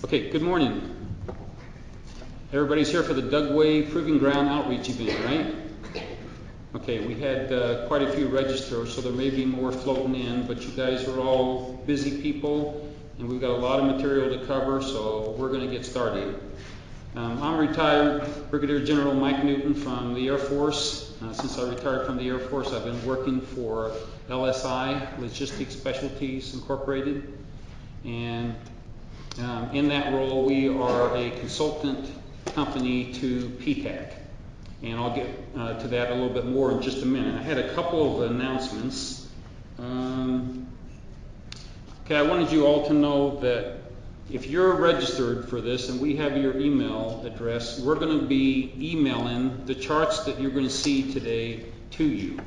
Okay, good morning. Everybody's here for the Dugway Proving Ground Outreach event, right? Okay, we had quite a few registrars, so there may be more floating in, but you guys are all busy people, and we've got a lot of material to cover, so we're going to get started. I'm retired Brigadier General Mike Newton from the Air Force. Since I retired from the Air Force, I've been working for LSI, Logistics Specialties Incorporated, and in that role, we are a consultant company to PTAC, and I'll get to that a little bit more in just a minute. I had a couple of announcements. Okay, I wanted you all to know that if you're registered for this and we have your email address, we're going to be emailing the charts that you're going to see today to you.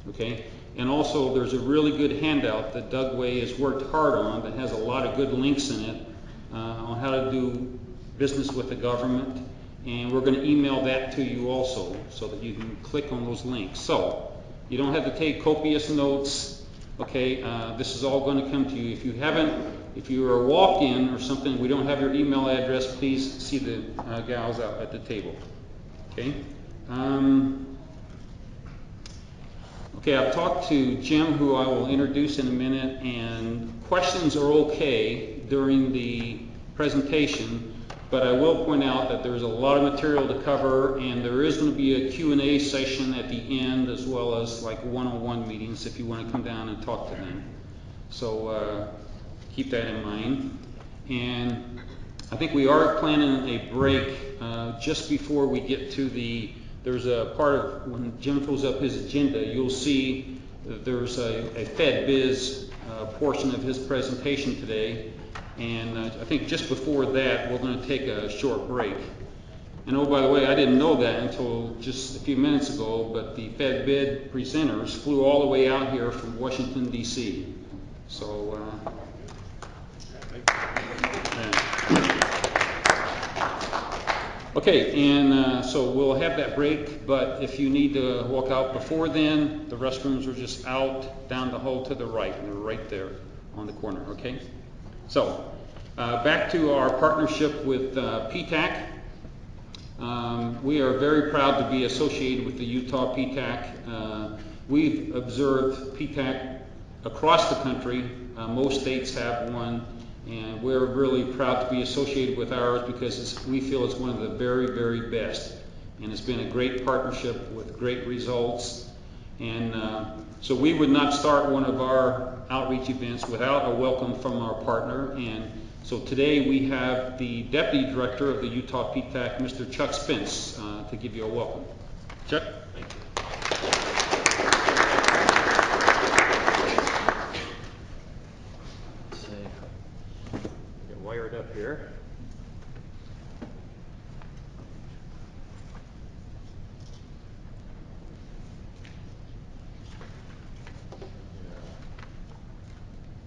Okay? And also, there's a really good handout that Dugway has worked hard on that has a lot of good links in it on how to do business with the government, and we're going to email that to you also so that you can click on those links. So you don't have to take copious notes. Okay, this is all going to come to you. If you are a walk-in or something, we don't have your email address, please see the gals out at the table. Okay. Okay, I've talked to Jim, who I will introduce in a minute, and questions are okay during the presentation, but I will point out that there's a lot of material to cover, and there is going to be a Q&A session at the end, as well as like one-on-one meetings if you want to come down and talk to them. So keep that in mind. And I think we are planning a break just before we get to there's a part of, when Jim fills up his agenda, you'll see that there's a Fed Biz portion of his presentation today. And I think just before that, we're going to take a short break. And oh, by the way, I didn't know that until just a few minutes ago, but the Fed Bid presenters flew all the way out here from Washington, D.C. So, okay, and so we'll have that break, but if you need to walk out before then, the restrooms are just out down the hall to the right, and they're right there on the corner, okay? So, back to our partnership with PTAC. We are very proud to be associated with the Utah PTAC. We've observed PTAC across the country. Most states have one, and we're really proud to be associated with ours because we feel it's one of the very, very best. And it's been a great partnership with great results. And so we would not start one of our outreach events without a welcome from our partner. And so today we have the Deputy Director of the Utah PTAC, Mr. Chuck Spence, to give you a welcome. Chuck? Thank you. Let's see. Get wired up here.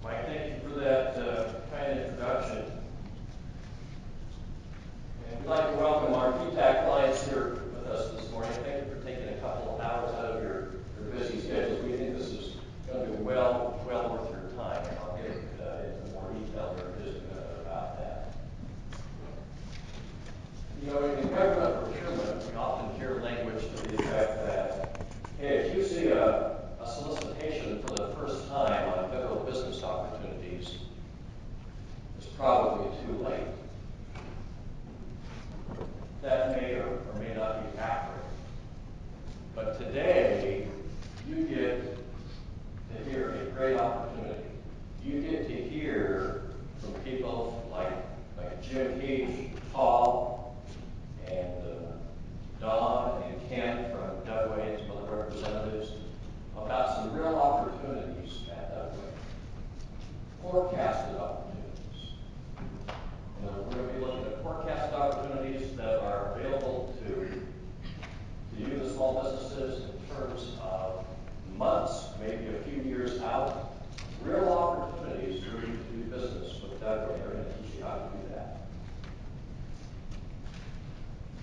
Mike, thank you for that kind introduction. And we'd like to welcome our PTAC clients here with us this morning. Thank you for taking a couple of hours out of your busy schedules. We think this is going to be well worth your time. And I'll get into more detail here in just a minute about that. You know, in government procurement, we often hear language to the effect that, hey, if you see a solicitation for the first time on federal business opportunities, it's probably too late. That may or may not be accurate. But today, you get to hear a great opportunity. You get to hear from people like Jim Cage, Paul, and Don and Ken from Dugway and some other representatives about some real opportunities at Dugway. Forecasted opportunities. You know, we're going to be looking at forecasted opportunities that are available to you, the small businesses, in terms of months, maybe a few years out. Real opportunities for you to do business with Dugway. They're going to teach you how to do that.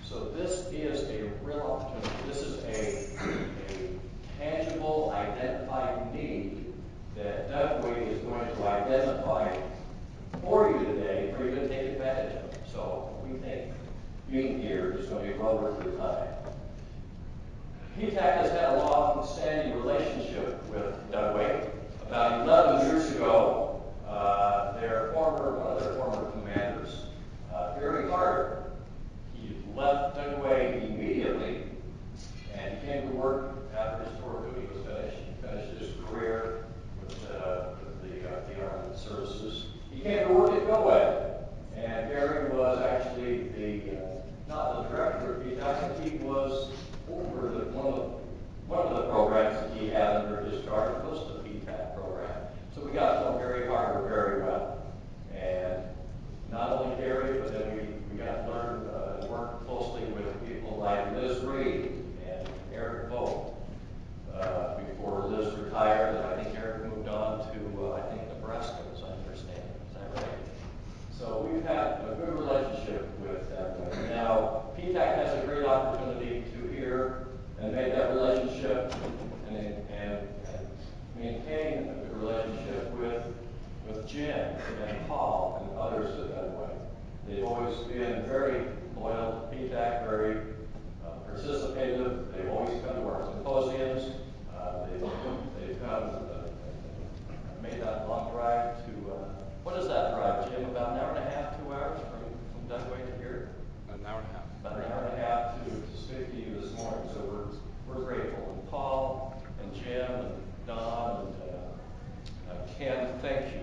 So this is a real opportunity. This is a tangible, identified need that Dugway is going to identify for you today, for you to take advantage being here is going to be well worth your time. PTAC has had a long-standing relationship with Dugway. About 11 years ago, one of their former commanders, Gary Carter, he left Dugway immediately, and he came to work after his tour of duty was finished. He finished his career with the Armed Services. He came to work at Dugway, and Gary was actually not the director of PTAC, but he was over one of the programs that he had under his charge was the PTAC program. So we got to know Gary Carter very well. And not only Gary, but then we got to learn and work closely with people like Liz Reed and Eric Vogt before Liz retired, and I think Eric moved on to, Nebraska, as I understand. Is that right? So we've had a good relationship with them. Now, PTAC has a great opportunity to hear and make that relationship and maintain a good relationship with Jim and Paul and others at Dugway. They've always been very loyal to PTAC, very participative. They've always come to our symposiums. They've come made that long drive to, what is that drive, Jim? About an hour and a half, 2 hours from Dugway to here? An hour and a half. About an hour and a half to speak to you this morning. So we're grateful. And Paul and Jim and Don and Ken, thank you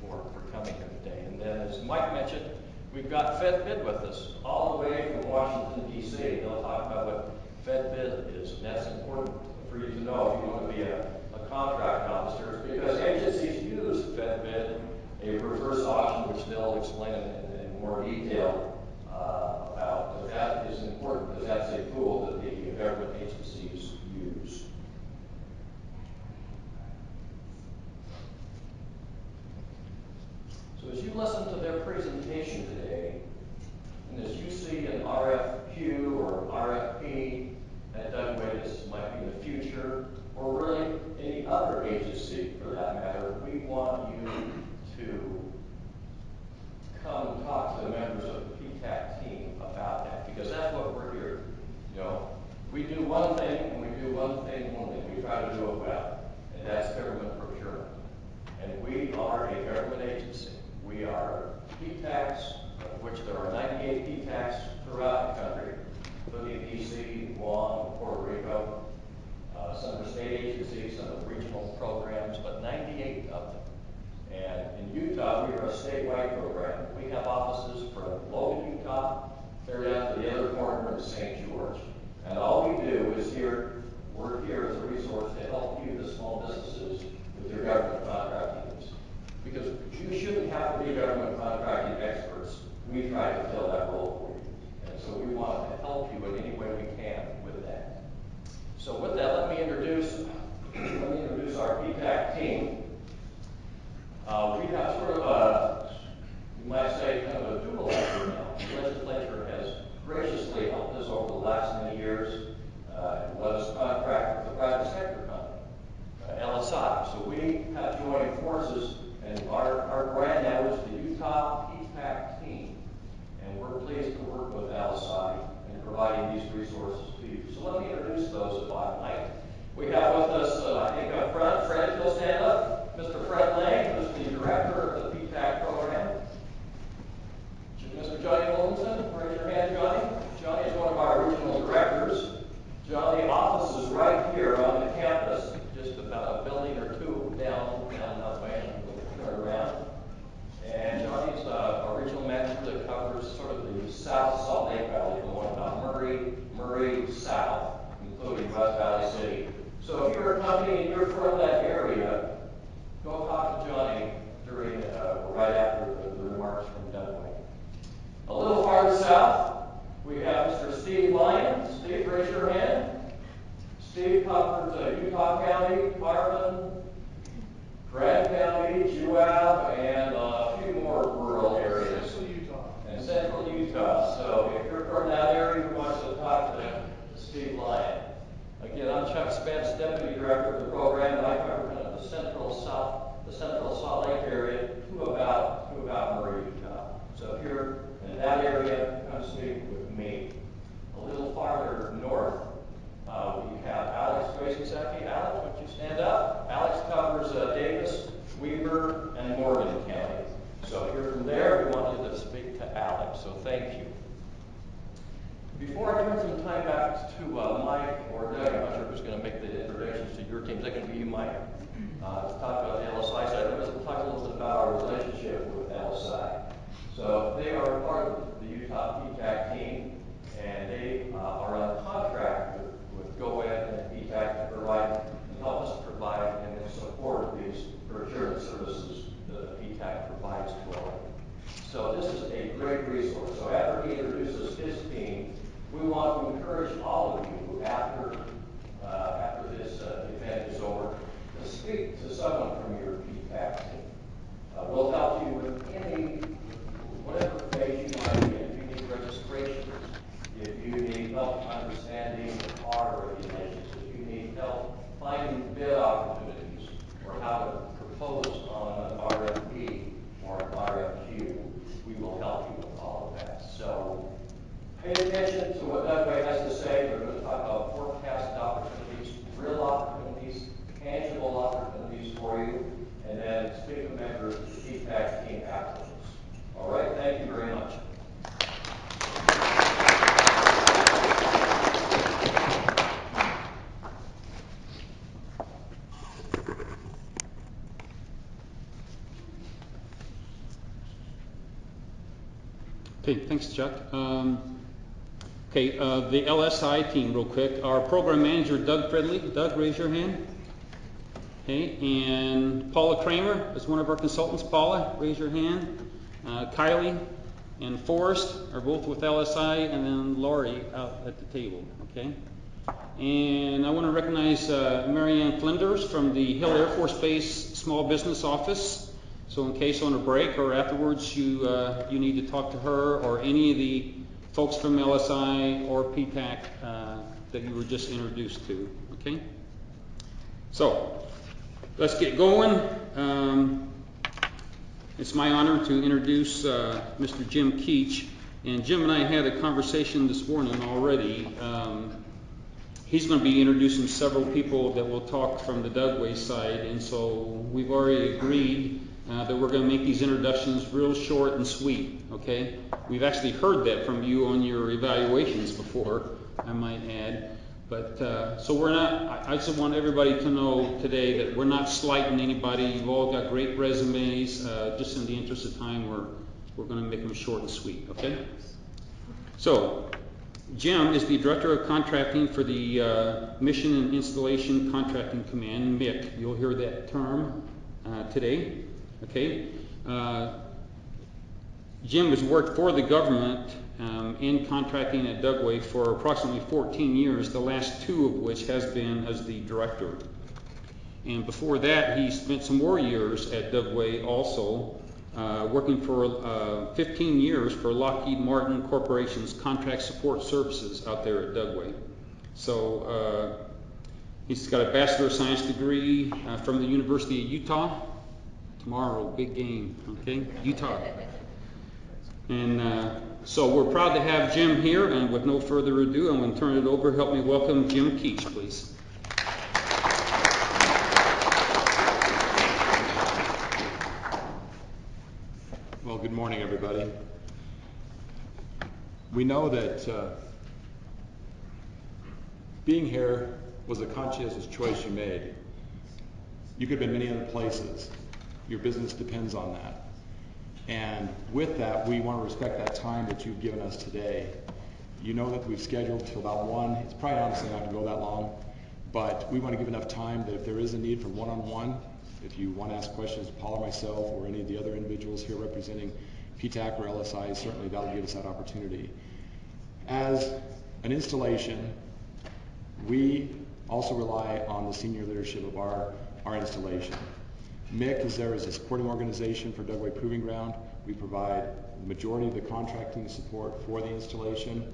for coming here today. And then, as Mike mentioned, we've got FedBid with us all the way from Washington, D.C. They'll talk about what FedBid is, and that's important for you to know if you want to be a contract officer, because agencies use FedBid, a reverse auction, which they'll explain in more detail about. But that is important because that's a tool that the government agencies use. So as you listen to their presentation today, and as you see an RFQ or RFP at Dugway, this might be in the future, or really any other agency for that matter, we want you to come and talk to the members of the PTAC team about that, because that's what we're here. You know, we do one thing and we do one thing only. We try to do it well, and that's government procurement. And we are a government agency. We are PTACs, of which there are 98 PTACs throughout the country, including D.C., Guam, Puerto Rico. Some are state agencies, some are regional programs, but 98 of them. And in Utah, we are a statewide program. We have offices from Logan, Utah, clear down to the other corner in St. George. And all we do is we're here as a resource to help you, the small businesses, with your government contracting needs. Because you shouldn't have to be government contracting experts. We try to fill that role for you. And so we want to help you in any way we can with that. So with that, let me introduce our PTAC team. We have sort of you might say, kind of a dual effort now. The legislature has graciously helped us over the last many years and let us contract with the private sector company, LSI. So we have joined forces, and our brand now is the Utah PTAC team. And we're pleased to work with LSI in providing these resources to you. So let me introduce those if I might. We have with us, I think up front, Fred, you'll stand up. Mr. Fred Lang, who's the director of the PTAC program. Mr. Johnny Williamson, raise your hand, Johnny. Johnny is one of our regional directors. Johnny office is right here on the campus, just about a building or two down that way, and we'll turn around. And Johnny's a regional manager that covers sort of the South Salt Lake Valley, going about Murray South, including West Valley City. So if you're a company and you're from that area, go talk to Johnny during right after the remarks from Dugway. A little farther south, we have Mr. Steve Lyon. Steve, raise your hand. Steve covers Utah County, Carbon, Grant County, Juab, and a few more rural areas. Central Utah. So if you're from that area, we want you to talk to Steve Lyon. Again, I'm Chuck Spence, Deputy Director of the program, and I cover kind of the central Salt Lake area to about Murray, Utah. So if you're in that area, come to speak with me. A little farther north, we have Alex Gracensecki. Alex, why don't you stand up? Alex covers Davis, Weaver, and Morgan County. So here from there, we wanted to speak to Alex, so thank you. Before I turn some time back to Mike or Doug, I'm not sure who's going to make the introductions to your team. Is that going to be you, Mike? To talk about the LSI side. I'm going to talk a little bit about our relationship with LSI. So they are part of the Utah PTAC team, and they are on contract with Dugway and PTAC to provide and help us provide and in support of these procurement services that the PTAC provides to all. So this is a great resource. So after he introduces his team, we want to encourage all of you after this event is over to speak to someone from your PTAC team. We'll help you with whatever phase you might be in. If you need registration, if you need help understanding our regulations, if you need help finding bid opportunities or how to propose on an RFP or an RFQ, we will help you with all of that. So pay attention to what Dugway has to say. We're going to talk about forecasted opportunities, real opportunities, tangible opportunities for you, and then speak to members of the PTAC team afterwards. All right, thank you very much. Okay, thanks, Chuck. The LSI team, real quick. Our program manager, Doug Fridley. Doug, raise your hand. Okay, and Paula Kramer is one of our consultants. Paula, raise your hand. Kylie and Forrest are both with LSI, and then Laurie out at the table. Okay, and I want to recognize Marianne Flinders from the Hill Air Force Base Small Business Office. So in case on a break or afterwards you need to talk to her or any of the folks from LSI or PTAC that you were just introduced to, okay? So let's get going. It's my honor to introduce Mr. Jim Keach. And Jim and I had a conversation this morning already. He's going to be introducing several people that will talk from the Dugway side, and so we've already agreed that we're going to make these introductions real short and sweet, okay? We've actually heard that from you on your evaluations before, I might add. But so we're not, I just want everybody to know today that we're not slighting anybody. You've all got great resumes. Just in the interest of time, we're going to make them short and sweet, okay? So Jim is the Director of Contracting for the Mission and Installation Contracting Command, MICC. You'll hear that term today. Okay, Jim has worked for the government in contracting at Dugway for approximately 14 years, the last 2 of which has been as the director. And before that, he spent some more years at Dugway also, working for 15 years for Lockheed Martin Corporation's Contract Support Services out there at Dugway. So he's got a Bachelor of Science degree from the University of Utah. Tomorrow, big game, okay? Utah. And so we're proud to have Jim here, and with no further ado, I'm going to turn it over. Help me welcome Jim Keach, please. Well, good morning, everybody. We know that being here was a conscientious choice you made. You could have been many other places. Your business depends on that. And with that, we want to respect that time that you've given us today. You know that we've scheduled till about 1. It's probably honestly not going to go that long, but we want to give enough time that if there is a need for one-on-one, if you want to ask questions to Paul or myself or any of the other individuals here representing PTAC or LSI, certainly that will give us that opportunity. As an installation, we also rely on the senior leadership of our installation. MICC is there as a supporting organization for Dugway Proving Ground. We provide the majority of the contracting support for the installation,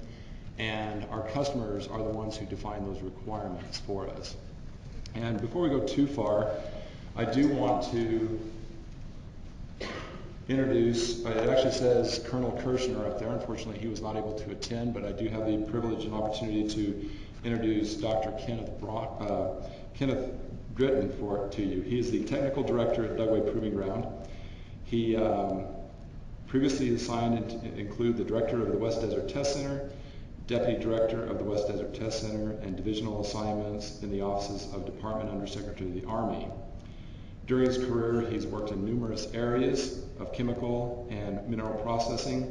and our customers are the ones who define those requirements for us. And before we go too far, I do want to introduce, it actually says Colonel Kirshner up there. Unfortunately, he was not able to attend, but I do have the privilege and opportunity to introduce Dr. Kenneth Gritton to you. He is the Technical Director at Dugway Proving Ground. He previously assigned include the Director of the West Desert Test Center, Deputy Director of the West Desert Test Center, and divisional assignments in the offices of Department Undersecretary of the Army. During his career, he's worked in numerous areas of chemical and mineral processing.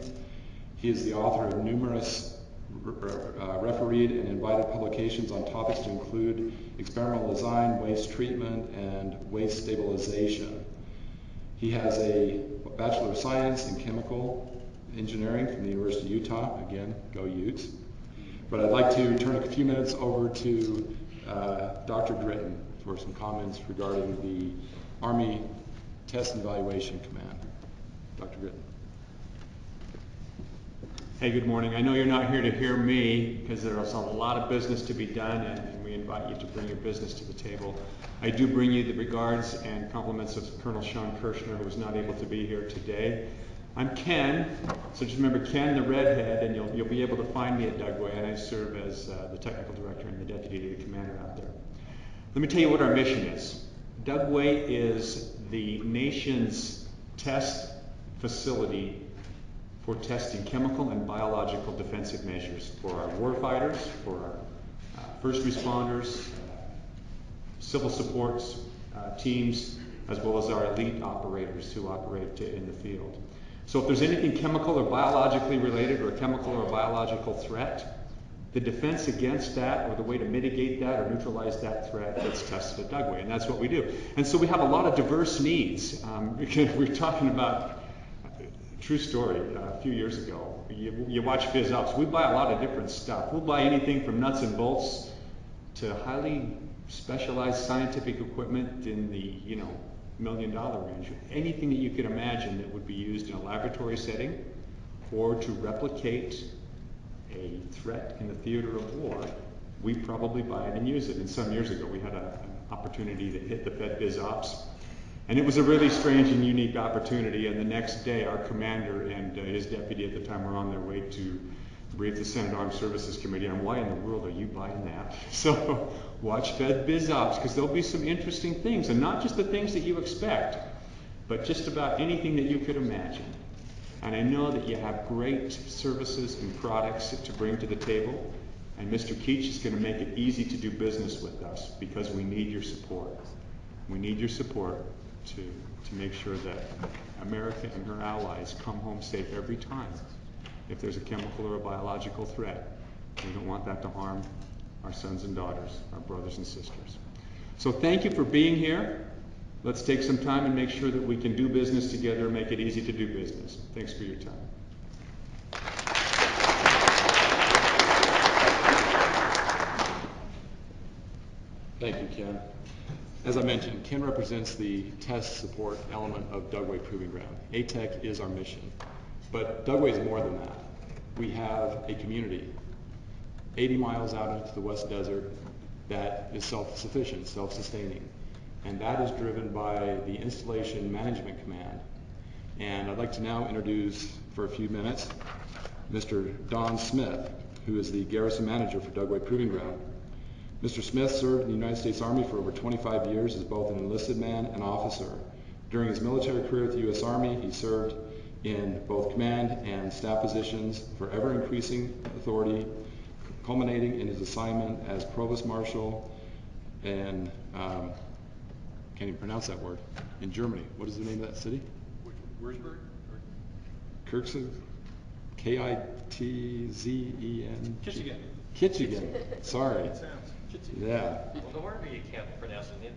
He is the author of numerous refereed and invited publications on topics to include experimental design, waste treatment, and waste stabilization. He has a Bachelor of Science in Chemical Engineering from the University of Utah. Again, go Utes. But I'd like to turn a few minutes over to Dr. Gritton for some comments regarding the Army Test and Evaluation Command. Dr. Gritton. Hey, good morning. I know you're not here to hear me because there's a lot of business to be done, and we invite you to bring your business to the table. I do bring you the regards and compliments of Colonel Sean Kirshner, who was not able to be here today. I'm Ken, so just remember Ken the redhead, and you'll be able to find me at Dugway, and I serve as the technical director and the deputy commander out there. Let me tell you what our mission is. Dugway is the nation's test facility for testing chemical and biological defensive measures for our warfighters, for our first responders, civil supports teams, as well as our elite operators who operate in the field. So if there's anything chemical or biologically related or a chemical or biological threat, the defense against that or the way to mitigate that or neutralize that threat gets tested at Dugway, and that's what we do. And so we have a lot of diverse needs. We're talking about, true story, a few years ago, you watch Phys Ops, we buy a lot of different stuff. We'll buy anything from nuts and bolts to highly specialized scientific equipment in the $1 million range. Anything that you could imagine that would be used in a laboratory setting or to replicate a threat in the theater of war, we probably buy it and use it. And some years ago we had an opportunity that hit the Fed Biz Ops, and it was a really strange and unique opportunity. And the next day our commander and his deputy at the time were on their way to brief the Senate Armed Services Committee on why in the world are you buying that. So watch Fed Biz Ops, because there'll be some interesting things, and not just the things that you expect, but just about anything that you could imagine. And I know that you have great services and products to bring to the table, and Mr. Keach is going to make it easy to do business with us because we need your support. We need your support to make sure that America and her allies come home safe every time if there's a chemical or a biological threat. We don't want that to harm our sons and daughters, our brothers and sisters. So thank you for being here. Let's take some time and make sure that we can do business together and make it easy to do business. Thanks for your time. Thank you, Ken. As I mentioned, Ken represents the test support element of Dugway Proving Ground. ATEC is our mission, but Dugway is more than that. We have a community 80 miles out into the West Desert that is self-sufficient, self-sustaining. And that is driven by the Installation Management Command. And I'd like to now introduce, for a few minutes, Mr. Don Smith, who is the Garrison Manager for Dugway Proving Ground. Mr. Smith served in the United States Army for over 25 years as both an enlisted man and officer. During his military career with the U.S. Army, he served in both command and staff positions for ever-increasing authority, culminating in his assignment as Provost Marshal and can't even pronounce that word, in Germany. What is the name of that city? Würzburg? Kirchzug? K-I-T-Z-E-N? Kitchigan. Kitchigan. Sorry. Yeah. Well, no wonder you can't pronounce it.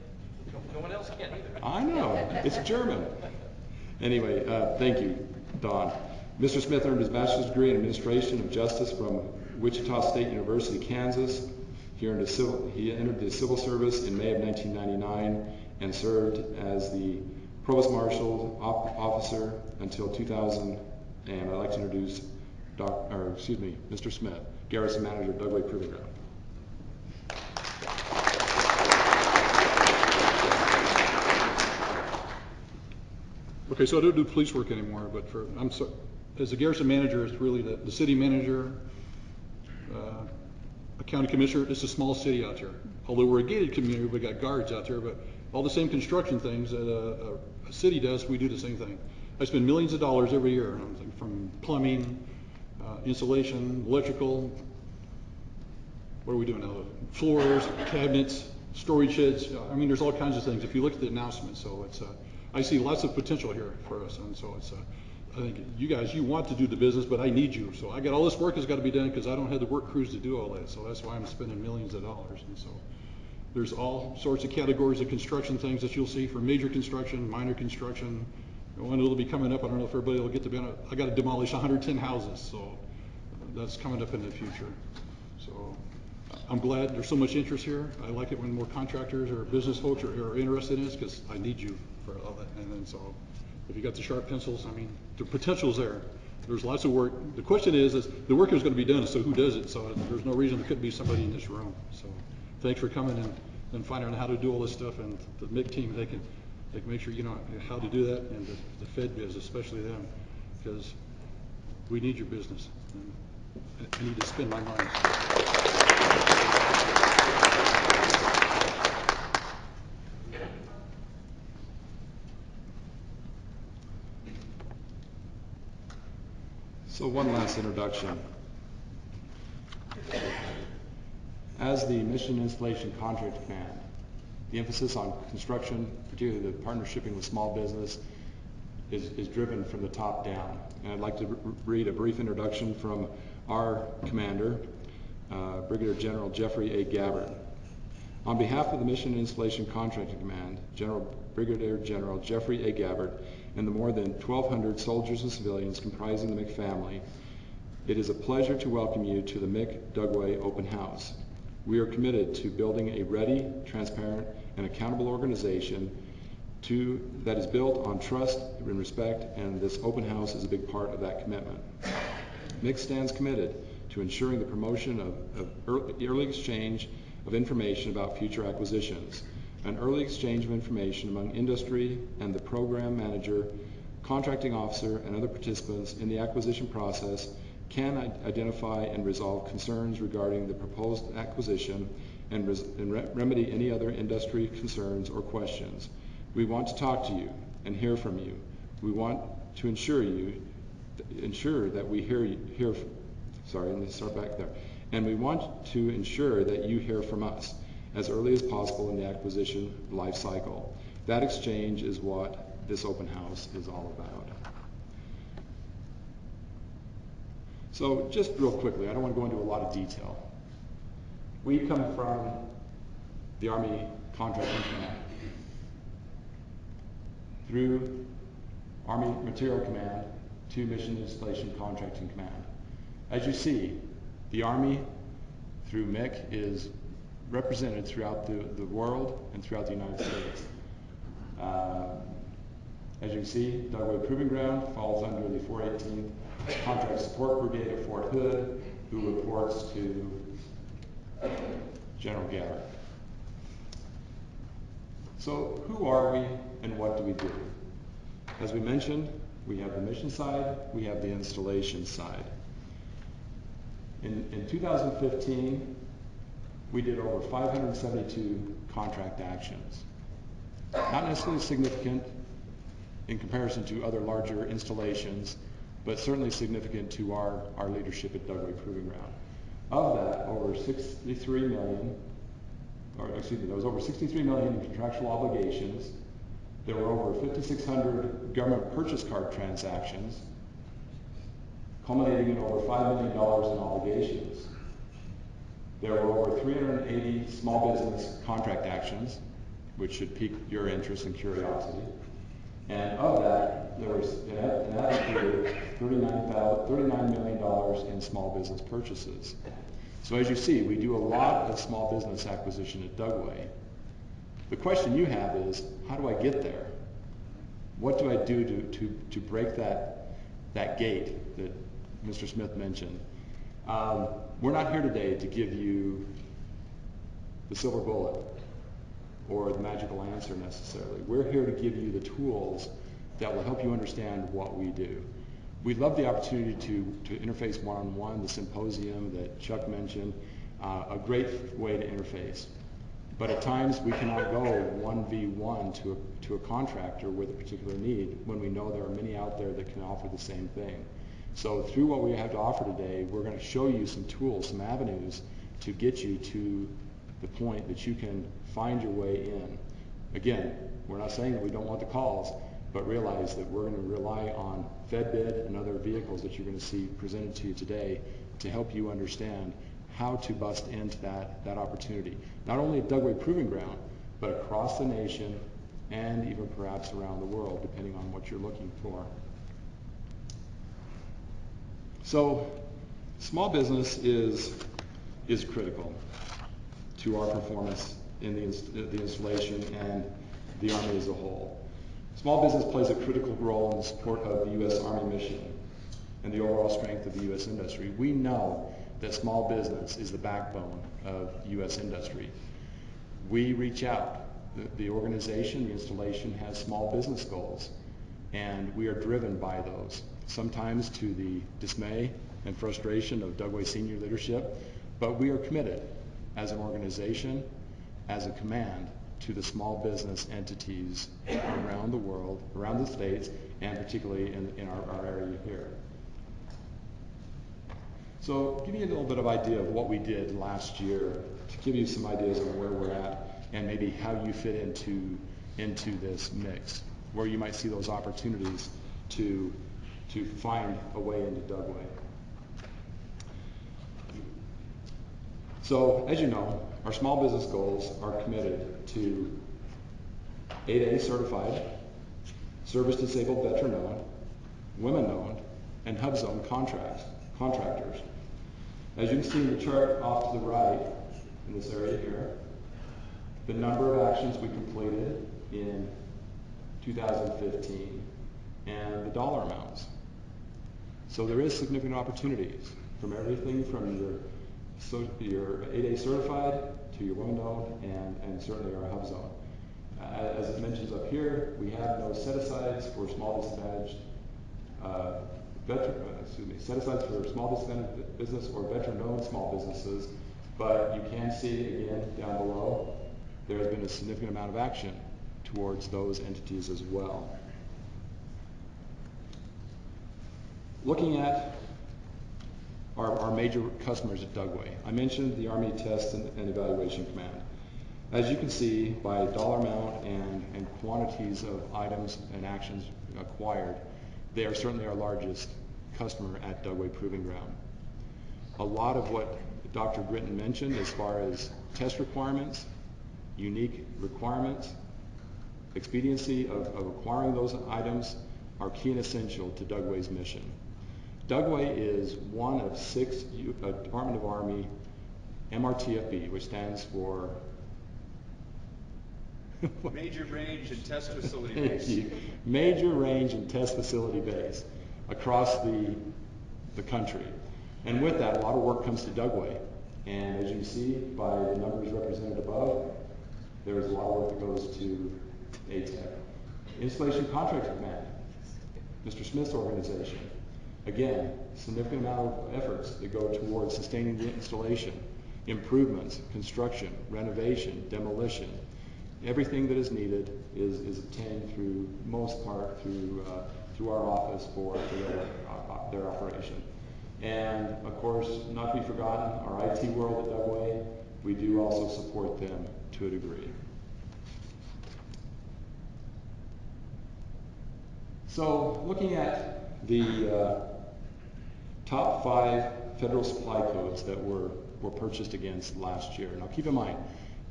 No one else can either. I know. It's German. Anyway, thank you, Don. Mr. Smith earned his bachelor's degree in Administration of Justice from Wichita State University, Kansas. He entered the civil service in May of 1999 and served as the Provost Marshal officer until 2000. And I'd like to introduce Mr. Smith, Garrison Manager, Dugway Proving Ground. Okay, so I don't do police work anymore, but as a garrison manager, it's really the city manager, a county commissioner. It's a small city out here. Although we're a gated community, we got guards out there, but all the same construction things that a city does, we do the same thing. I spend millions of dollars every year, from plumbing, insulation, electrical. What are we doing now? Floors, cabinets, storage sheds. I mean, there's all kinds of things. If you look at the announcements, so it's I see lots of potential here for us, and so it's I think you guys, you want to do the business, but I need you. So I got all this work that's got to be done because I don't have the work crews to do all that. So that's why I'm spending millions of dollars. And so there's all sorts of categories of construction things that you'll see, from major construction, minor construction. One will be coming up. I don't know if everybody will get to be on it. I got to demolish 110 houses, so that's coming up in the future. So I'm glad there's so much interest here. I like it when more contractors or business folks are interested in this, because I need you for all that. And then so if you got the sharp pencils, I mean, the potential's there. There's lots of work. The question is the work is going to be done, so who does it? So there's no reason there couldn't be somebody in this room. So thanks for coming and finding out how to do all this stuff. And the MICC team, they can make sure you know how to do that, and the Fed biz, especially them, because we need your business. And I need to spend my money. So one last introduction. As the Mission Installation Contract Command, the emphasis on construction, particularly the partnershiping with small business, is driven from the top down. And I'd like to read a brief introduction from our commander, Brigadier General Jeffrey A. Gabbard. On behalf of the Mission Installation Contracting Command, Brigadier General Jeffrey A. Gabbard, and the more than 1,200 soldiers and civilians comprising the MICC family, it is a pleasure to welcome you to the MICC Dugway Open House. We are committed to building a ready, transparent, and accountable organization that is built on trust and respect, and this open house is a big part of that commitment. MICC stands committed to ensuring the promotion of early exchange of information about future acquisitions. An early exchange of information among industry and the program manager, contracting officer, and other participants in the acquisition process can identify and resolve concerns regarding the proposed acquisition and remedy any other industry concerns or questions. We want to talk to you and hear from you. We want to ensure that we hear. Sorry, let me start back there. And we want to ensure that you hear from us as early as possible in the acquisition life cycle. That exchange is what this open house is all about. So just real quickly, I don't want to go into a lot of detail. We come from the Army Contracting Command, through Army Material Command to Mission Installation Contracting Command. As you see, the Army through MICC is represented throughout the world and throughout the United States. As you can see, Dugway Proving Ground falls under the 418th Contract Support Brigade of Fort Hood, who reports to General Gabbard. So who are we and what do we do? As we mentioned, we have the mission side, we have the installation side. In 2015, we did over 572 contract actions. Not necessarily significant in comparison to other larger installations, but certainly significant to our leadership at Dugway Proving Ground. Of that, there was over 63 million in contractual obligations. There were over 5,600 government purchase card transactions, culminating in over $5 million in obligations. There were over 380 small business contract actions, which should pique your interest and curiosity. And of that, and that included $39 million in small business purchases. So as you see, we do a lot of small business acquisition at Dugway. The question you have is, how do I get there? What do I do to break that gate that Mr. Smith mentioned? We're not here today to give you the silver bullet or the magical answer necessarily. We're here to give you the tools that will help you understand what we do. We'd love the opportunity to interface one-on-one, the symposium that Chuck mentioned, a great way to interface. But at times we cannot go 1v1 to a contractor with a particular need when we know there are many out there that can offer the same thing. So through what we have to offer today, we're going to show you some tools, some avenues to get you to the point that you can find your way in. Again, we're not saying that we don't want the calls, but realize that we're going to rely on FedBid and other vehicles that you're going to see presented to you today to help you understand how to bust into that opportunity. Not only at Dugway Proving Ground, but across the nation and even perhaps around the world, depending on what you're looking for. So, small business is critical to our performance in the installation and the Army as a whole. Small business plays a critical role in the support of the U.S. Army mission and the overall strength of the U.S. industry. We know that small business is the backbone of U.S. industry. We reach out. The organization, the installation has small business goals, and we are driven by those, sometimes to the dismay and frustration of Dugway senior leadership, but we are committed as an organization, as a command, to the small business entities around the world, around the states, and particularly in our area here. So give you a little bit of idea of what we did last year to give you some ideas of where we're at and maybe how you fit into this mix, where you might see those opportunities to find a way into Dugway. So, as you know, our small business goals are committed to 8A certified, service-disabled veteran-owned, women-owned, and hub-zone contractors. As you can see in the chart off to the right, in this area here, the number of actions we completed in 2015 and the dollar amounts. So there is significant opportunities from everything from your 8A certified to your women-owned and certainly our hub zone. As it mentions up here, we have no set-asides for small disadvantaged set-asides for small disadvantaged business or veteran-owned small businesses, but you can see again down below, there has been a significant amount of action towards those entities as well. Looking at our major customers at Dugway, I mentioned the Army Test and Evaluation Command. As you can see, by dollar amount and quantities of items and actions acquired, they are certainly our largest customer at Dugway Proving Ground. A lot of what Dr. Gritton mentioned as far as test requirements, unique requirements, expediency of acquiring those items are key and essential to Dugway's mission. Dugway is one of 6 Department of Army MRTFB, which stands for Major Range and Test Facility Base. Major Range and Test Facility Base across the country. And with that, a lot of work comes to Dugway. And as you can see by the numbers represented above, there is a lot of work that goes to ATEC. Installation Contractor Command, Mr. Smith's organization. Again, significant amount of efforts that go towards sustaining the installation, improvements, construction, renovation, demolition. Everything that is needed is obtained through, most part, through our office for their operation. And of course, not to be forgotten, our IT world at Dugway, we do also support them to a degree. So looking at the top 5 federal supply codes that were purchased against last year. Now keep in mind,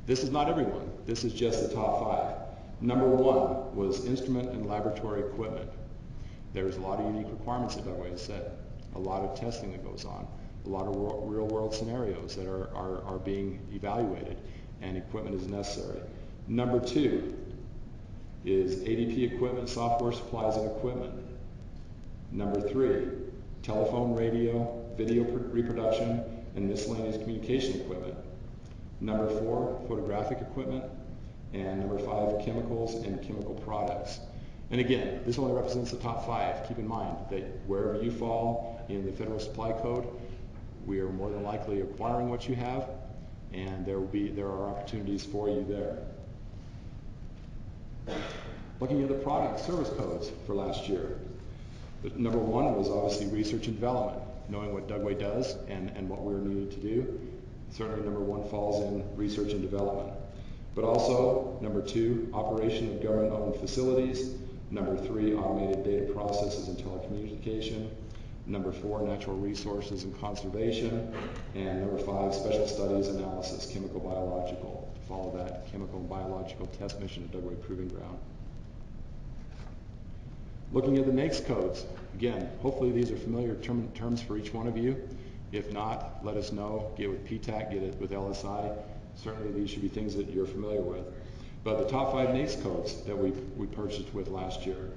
this is not everyone. This is just the top 5. Number 1 was instrument and laboratory equipment. There's a lot of unique requirements at Dugway, as said. A lot of testing that goes on. A lot of real world scenarios that are being evaluated, and equipment is necessary. Number 2 is ADP equipment, software, supplies, and equipment. Number 3, telephone, radio, video reproduction, and miscellaneous communication equipment. Number 4, photographic equipment. And number 5, chemicals and chemical products. And again, this only represents the top 5. Keep in mind that wherever you fall in the Federal Supply Code, we are more than likely acquiring what you have, and there are opportunities for you there. Looking at the product service codes for last year, number 1 was obviously research and development, knowing what Dugway does and what we're needed to do. Certainly number 1 falls in research and development. But also number 2, operation of government-owned facilities. Number 3, automated data processes and telecommunication. Number 4, natural resources and conservation. And number 5, special studies analysis, chemical biological. Follow that chemical and biological test mission at Dugway Proving Ground. Looking at the MICC codes, again, hopefully these are familiar terms for each one of you. If not, let us know. Get with PTAC, get it with LSI. Certainly these should be things that you're familiar with. But the top 5 MICC codes that we purchased with last year.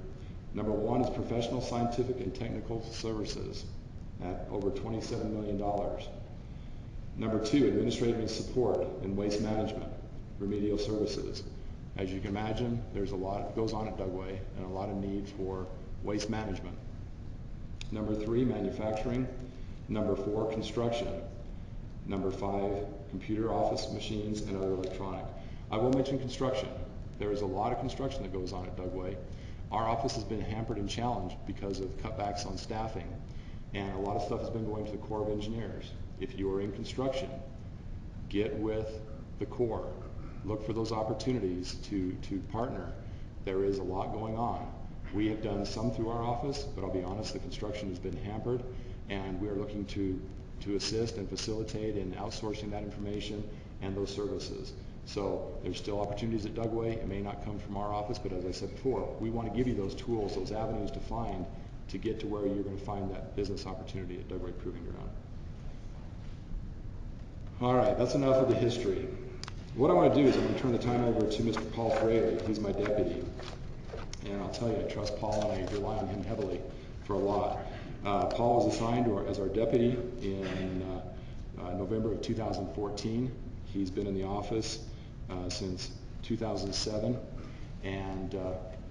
Number 1 is professional, scientific, and technical services at over $27 million. Number 2, administrative and support and waste management, remedial services. As you can imagine, there's a lot that goes on at Dugway and a lot of need for waste management. Number 3, manufacturing. Number 4, construction. Number 5, computer office machines and other electronic. I will mention construction. There is a lot of construction that goes on at Dugway. Our office has been hampered and challenged because of cutbacks on staffing, and a lot of stuff has been going to the Corps of Engineers. If you are in construction, get with the Corps. Look for those opportunities to partner. There is a lot going on. We have done some through our office, but I'll be honest, the construction has been hampered, and we are looking to assist and facilitate in outsourcing that information and those services. So there's still opportunities at Dugway. It may not come from our office, but as I said before, we want to give you those tools, those avenues to find to get to where you're going to find that business opportunity at Dugway Proving Ground. All right, that's enough of the history. What I want to do is I'm going to turn the time over to Mr. Paul Fraley. He's my deputy. And I'll tell you, I trust Paul and I rely on him heavily for a lot. Paul was assigned as our deputy in November of 2014. He's been in the office since 2007, and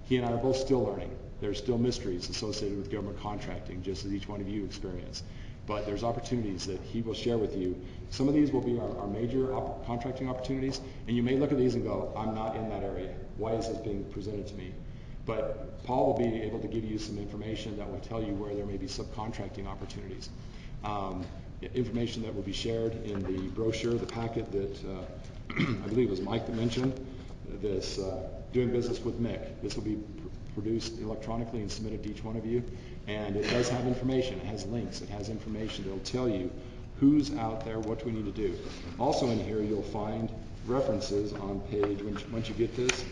he and I are both still learning. There's still mysteries associated with government contracting, just as each one of you experience. But there's opportunities that he will share with you. Some of these will be our major contracting opportunities, and you may look at these and go, I'm not in that area. Why is this being presented to me? But Paul will be able to give you some information that will tell you where there may be subcontracting opportunities. Information that will be shared in the brochure, the packet that I believe it was Mike that mentioned, this doing business with MICC. This will be produced electronically and submitted to each one of you. And it does have information. It has links. It has information that will tell you who's out there, what do we need to do. Also in here, you'll find references on page, once you get this,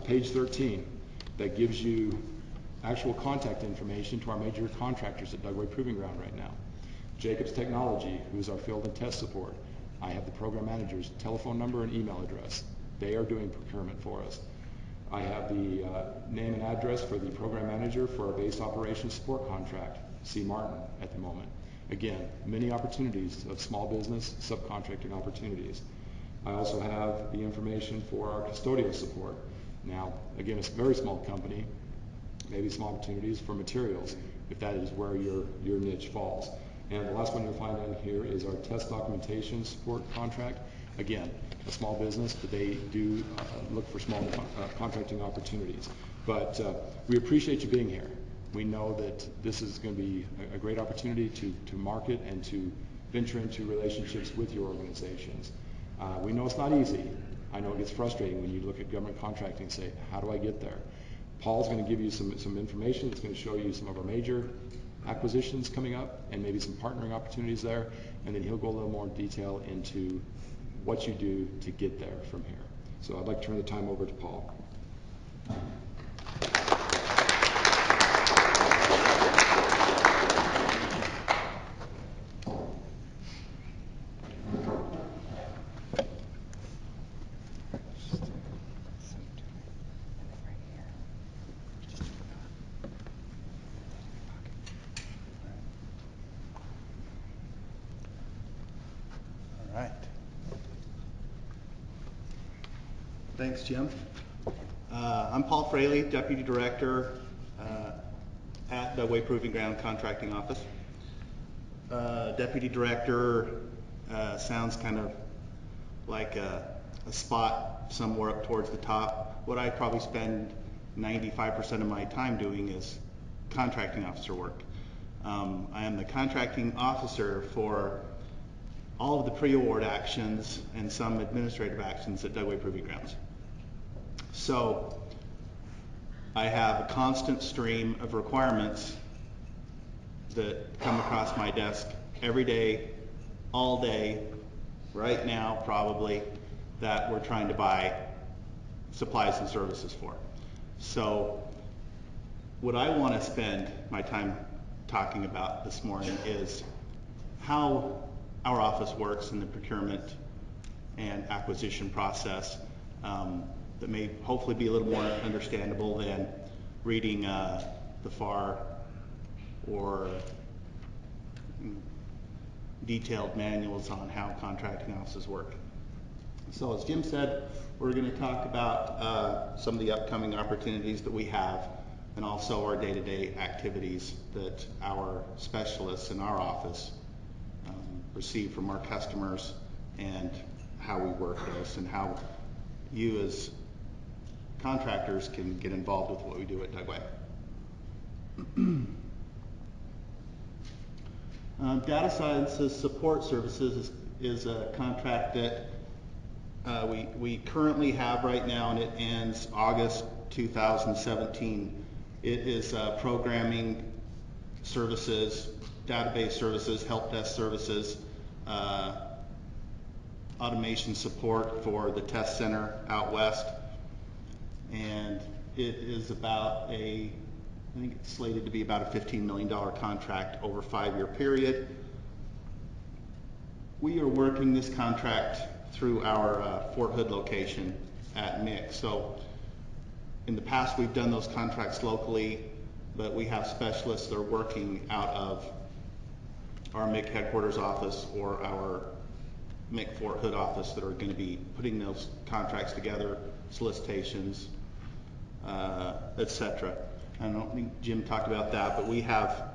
page 13, that gives you actual contact information to our major contractors at Dugway Proving Ground right now. Jacobs Technology, who's our field and test support. I have the program manager's telephone number and email address. They are doing procurement for us. I have the name and address for the program manager for our base operations support contract, C. Martin, at the moment. Again, many opportunities of small business subcontracting opportunities. I also have the information for our custodial support. Now, again, it's a very small company, maybe some opportunities for materials, if that is where your niche falls. And the last one you'll find in here is our test documentation support contract. Again, a small business, but they do look for small contracting opportunities. But we appreciate you being here. We know that this is going to be a great opportunity to market and to venture into relationships with your organizations. We know it's not easy. I know it gets frustrating when you look at government contracting and say, how do I get there? Paul's going to give you some information that's going to show you some of our major acquisitions coming up and maybe some partnering opportunities there, and then he'll go a little more detail into what you do to get there from here. So I'd like to turn the time over to Paul. Thanks, Jim. I'm Paul Fraley, Deputy Director at Dugway Proving Ground Contracting Office. Deputy Director sounds kind of like a spot somewhere up towards the top. What I probably spend 95% of my time doing is contracting officer work. I am the contracting officer for all of the pre-award actions and some administrative actions at Dugway Proving Grounds. So I have a constant stream of requirements that come across my desk every day, all day, right now probably, that we're trying to buy supplies and services for. So what I want to spend my time talking about this morning is how our office works in the procurement and acquisition process, that may hopefully be a little more understandable than reading the FAR or detailed manuals on how contracting offices work. So as Jim said, we're going to talk about some of the upcoming opportunities that we have, and also our day-to-day activities that our specialists in our office receive from our customers, and how we work those, and how you as contractors can get involved with what we do at Dugway. Data Sciences Support Services is a contract that we currently have right now, and it ends August 2017. It is programming services, database services, help desk services, automation support for the test center out west. And it is about I think it's slated to be about a $15 million contract over a 5-year period. We are working this contract through our Fort Hood location at MICC. So in the past we've done those contracts locally, but we have specialists that are working out of our MICC headquarters office or our MICC Fort Hood office that are going to be putting those contracts together, solicitations, etc. I don't think Jim talked about that, but we have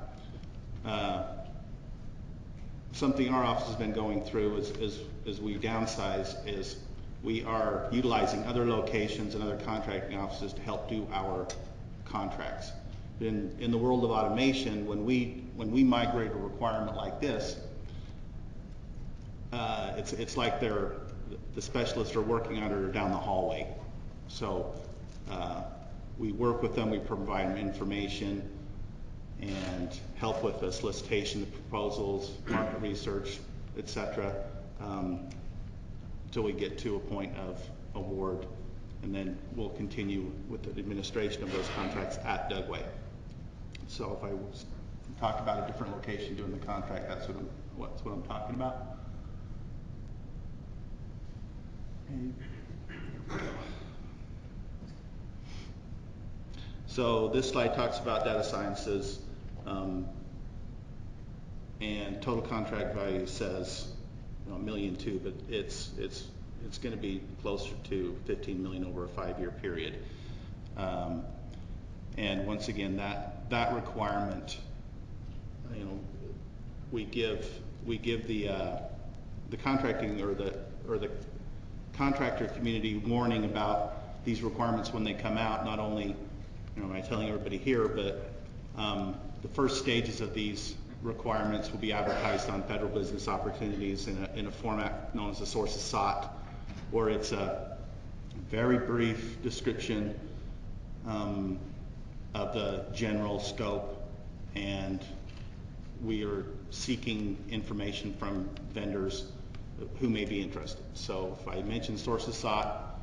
something our office has been going through as we downsize, is we are utilizing other locations and other contracting offices to help do our contracts. In the world of automation, when we migrate a requirement like this, it's like the specialists are working on it or down the hallway. So we work with them, we provide them information and help with the solicitation, the proposals, market research, etc., until we get to a point of award, and then we'll continue with the administration of those contracts at Dugway. So if I talk about a different location doing the contract, that's what I'm talking about. So this slide talks about data sciences, and total contract value says $1.2 million, but it's going to be closer to $15 million over a 5-year period. And once again, that requirement, we give the contracting or the contractor community warning about these requirements when they come out. Not only am I telling everybody here, but the first stages of these requirements will be advertised on Federal Business Opportunities in a format known as a sources sought, where it's a very brief description of the general scope, and we are seeking information from vendors who may be interested. So if I mention sources sought,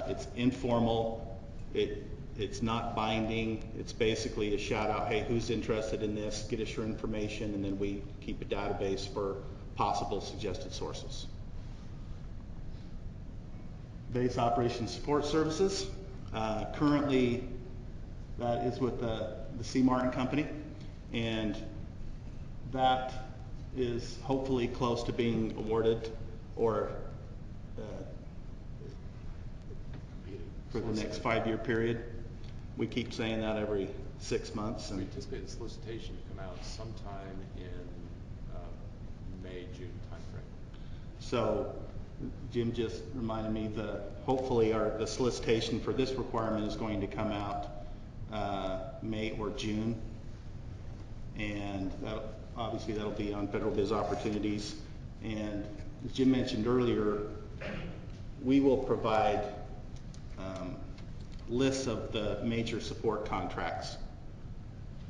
it's informal, it's not binding, it's basically a shout out, hey, who's interested in this, get us your information, and then we keep a database for possible suggested sources. Base Operations Support Services, currently that is with the C. Martin Company, and that is hopefully close to being awarded, or for the next 5-year period. We keep saying that every 6 months. We And anticipate the solicitation to come out sometime in May, June timeframe. so Jim just reminded me that hopefully the solicitation for this requirement is going to come out May or June. And obviously that'll be on federal biz opportunities. And as Jim mentioned earlier, we will provide lists of the major support contracts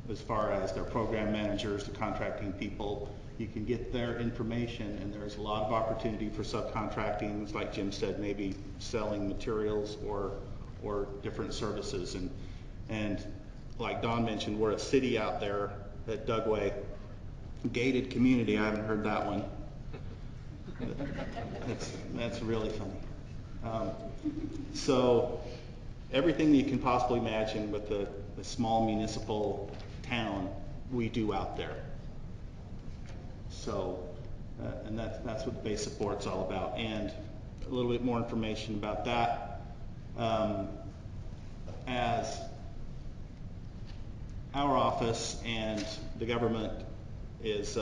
as far as their program managers, the contracting people. You can get their information, and there's a lot of opportunity for subcontracting, like Jim said, maybe selling materials or different services. And like Don mentioned, we're a city out there at Dugway, gated community. I haven't heard that one. That's really funny. So everything you can possibly imagine with the small municipal town, we do out there. So, and that's what the base support's all about. And a little bit more information about that. As our office and the government is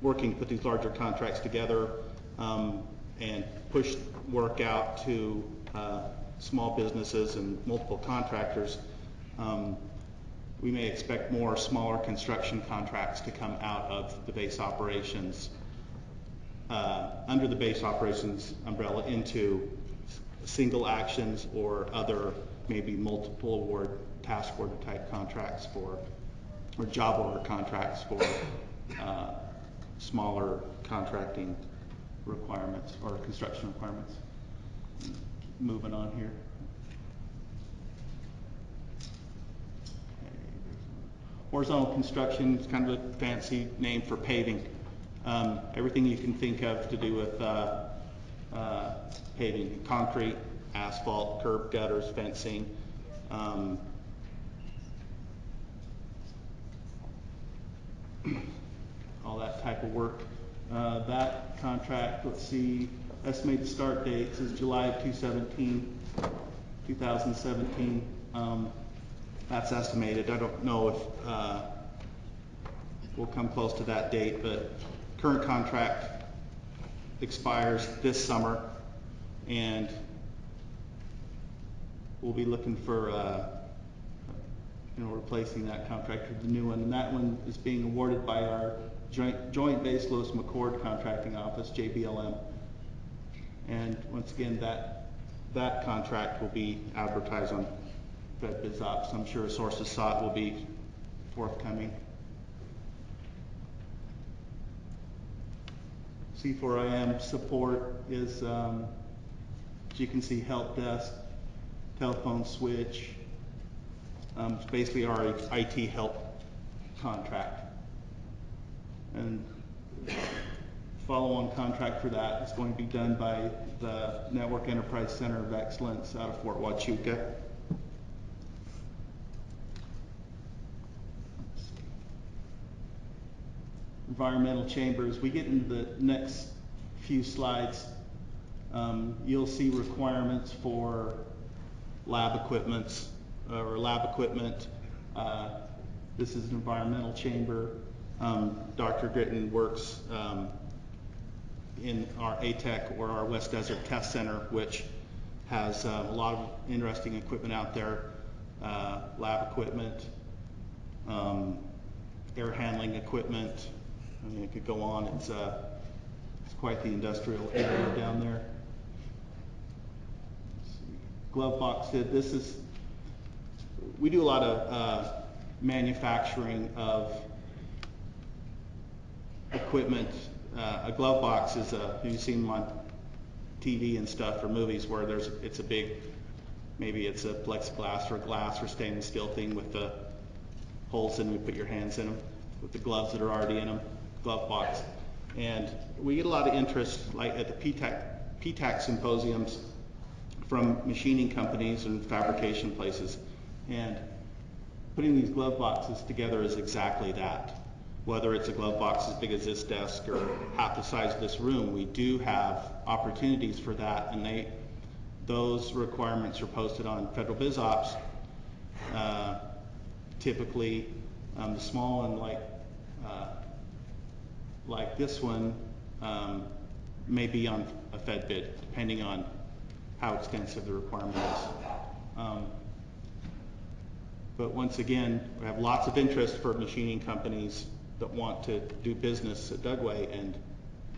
working to put these larger contracts together and push work out to small businesses and multiple contractors, we may expect more smaller construction contracts to come out of the base operations, under the base operations umbrella, into single actions or other maybe multiple award task order type contracts or job order contracts for smaller contracting requirements or construction requirements. Moving on here. Horizontal construction is kind of a fancy name for paving. Everything you can think of to do with paving: concrete, asphalt, curb, gutters, fencing. All that type of work. That contract, let's see, estimated start date is July of 2017. That's estimated. I don't know if we'll come close to that date, but current contract expires this summer, and we'll be looking for replacing that contract with the new one. And that one is being awarded by our Joint Base Lewis McCord Contracting Office, JBLM. And once again, that contract will be advertised on Fed Biz Ops. I'm sure sources sought will be forthcoming. C4IM support is, as you can see, help desk, telephone switch. It's basically our IT help contract. And follow-on contract for that is going to be done by the Network Enterprise Center of Excellence out of Fort Huachuca. Environmental chambers. We get into the next few slides. You'll see requirements for lab equipment. This is an environmental chamber. Dr. Gritton works in our ATEC, or our West Desert Test Center, which has a lot of interesting equipment out there. Lab equipment, air handling equipment. I mean, it could go on. It's quite the industrial area down there. Glove box. We do a lot of manufacturing of equipment. A glove box is you've seen them on TV and stuff or movies where it's a big, maybe it's a plexiglass or a glass or stainless steel thing with the holes in it. You put your hands in them with the gloves that are already in them. Glove box. And we get a lot of interest, like at the PTAC symposiums, from machining companies and fabrication places. And putting these glove boxes together is exactly that. Whether it's a glove box as big as this desk or half the size of this room, we do have opportunities for that, and those requirements are posted on Federal Biz Ops. Typically, the small one like this one may be on a Fed bid, depending on how extensive the requirement is. But once again, we have lots of interest for machining companies that want to do business at Dugway, and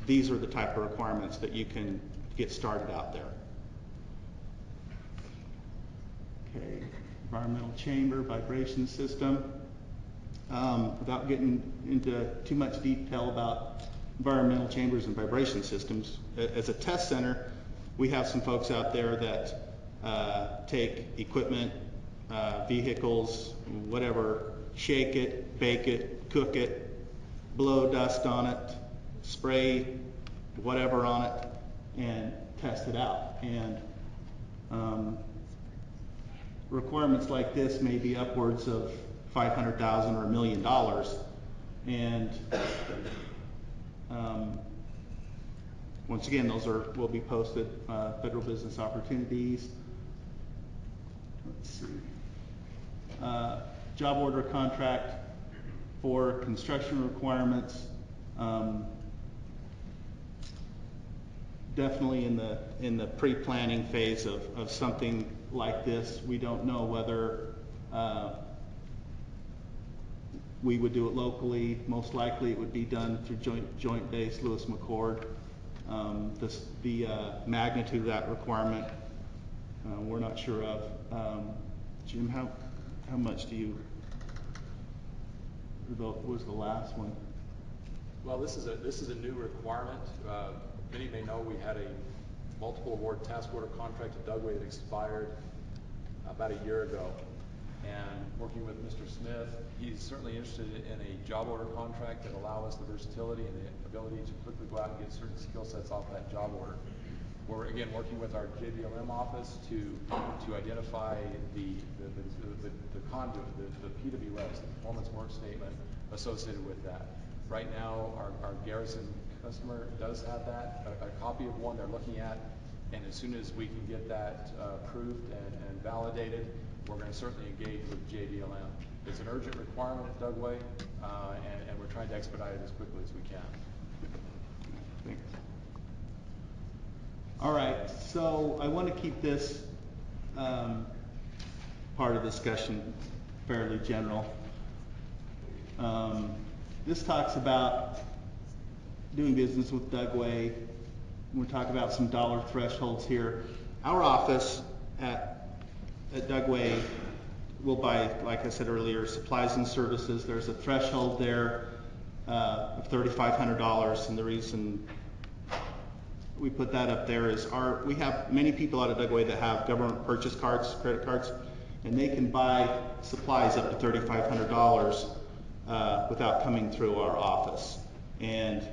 these are the type of requirements that you can get started out there. Okay, environmental chamber, vibration system. Without getting into too much detail about environmental chambers and vibration systems, as a test center, we have some folks out there that take equipment, vehicles, whatever, shake it, bake it, cook it, blow dust on it, spray whatever on it, and test it out. And requirements like this may be upwards of $500,000 or $1 million, and once again, those will be posted Federal Business Opportunities. Let's see. Job order contract for construction requirements. Definitely in the pre-planning phase of something like this. We don't know whether we would do it locally. Most likely it would be done through joint base Lewis McChord. The magnitude of that requirement we're not sure of. Jim, how much do you, what was the last one? Well, this is a new requirement. Many may know we had a multiple award task order contract at Dugway that expired about a year ago. And working with Mr. Smith, he's certainly interested in a job order contract that allow us the versatility and the ability to quickly go out and get certain skill sets off that job order. We're again working with our JBLM office to identify the conduit, the PWS, the performance work statement associated with that. Right now, our Garrison customer does have that, a copy of one they're looking at, and as soon as we can get that approved and validated, we're going to certainly engage with JBLM. It's an urgent requirement at Dugway, and we're trying to expedite it as quickly as we can. Thanks. All right, so I want to keep this part of the discussion fairly general. This talks about doing business with Dugway. We'll talk about some dollar thresholds here. Our office at Dugway will buy, like I said earlier, supplies and services. There's a threshold there of $3,500, and the reason we put that up there is we have many people out of Dugway that have government purchase cards, credit cards, and they can buy supplies up to $3,500 without coming through our office. And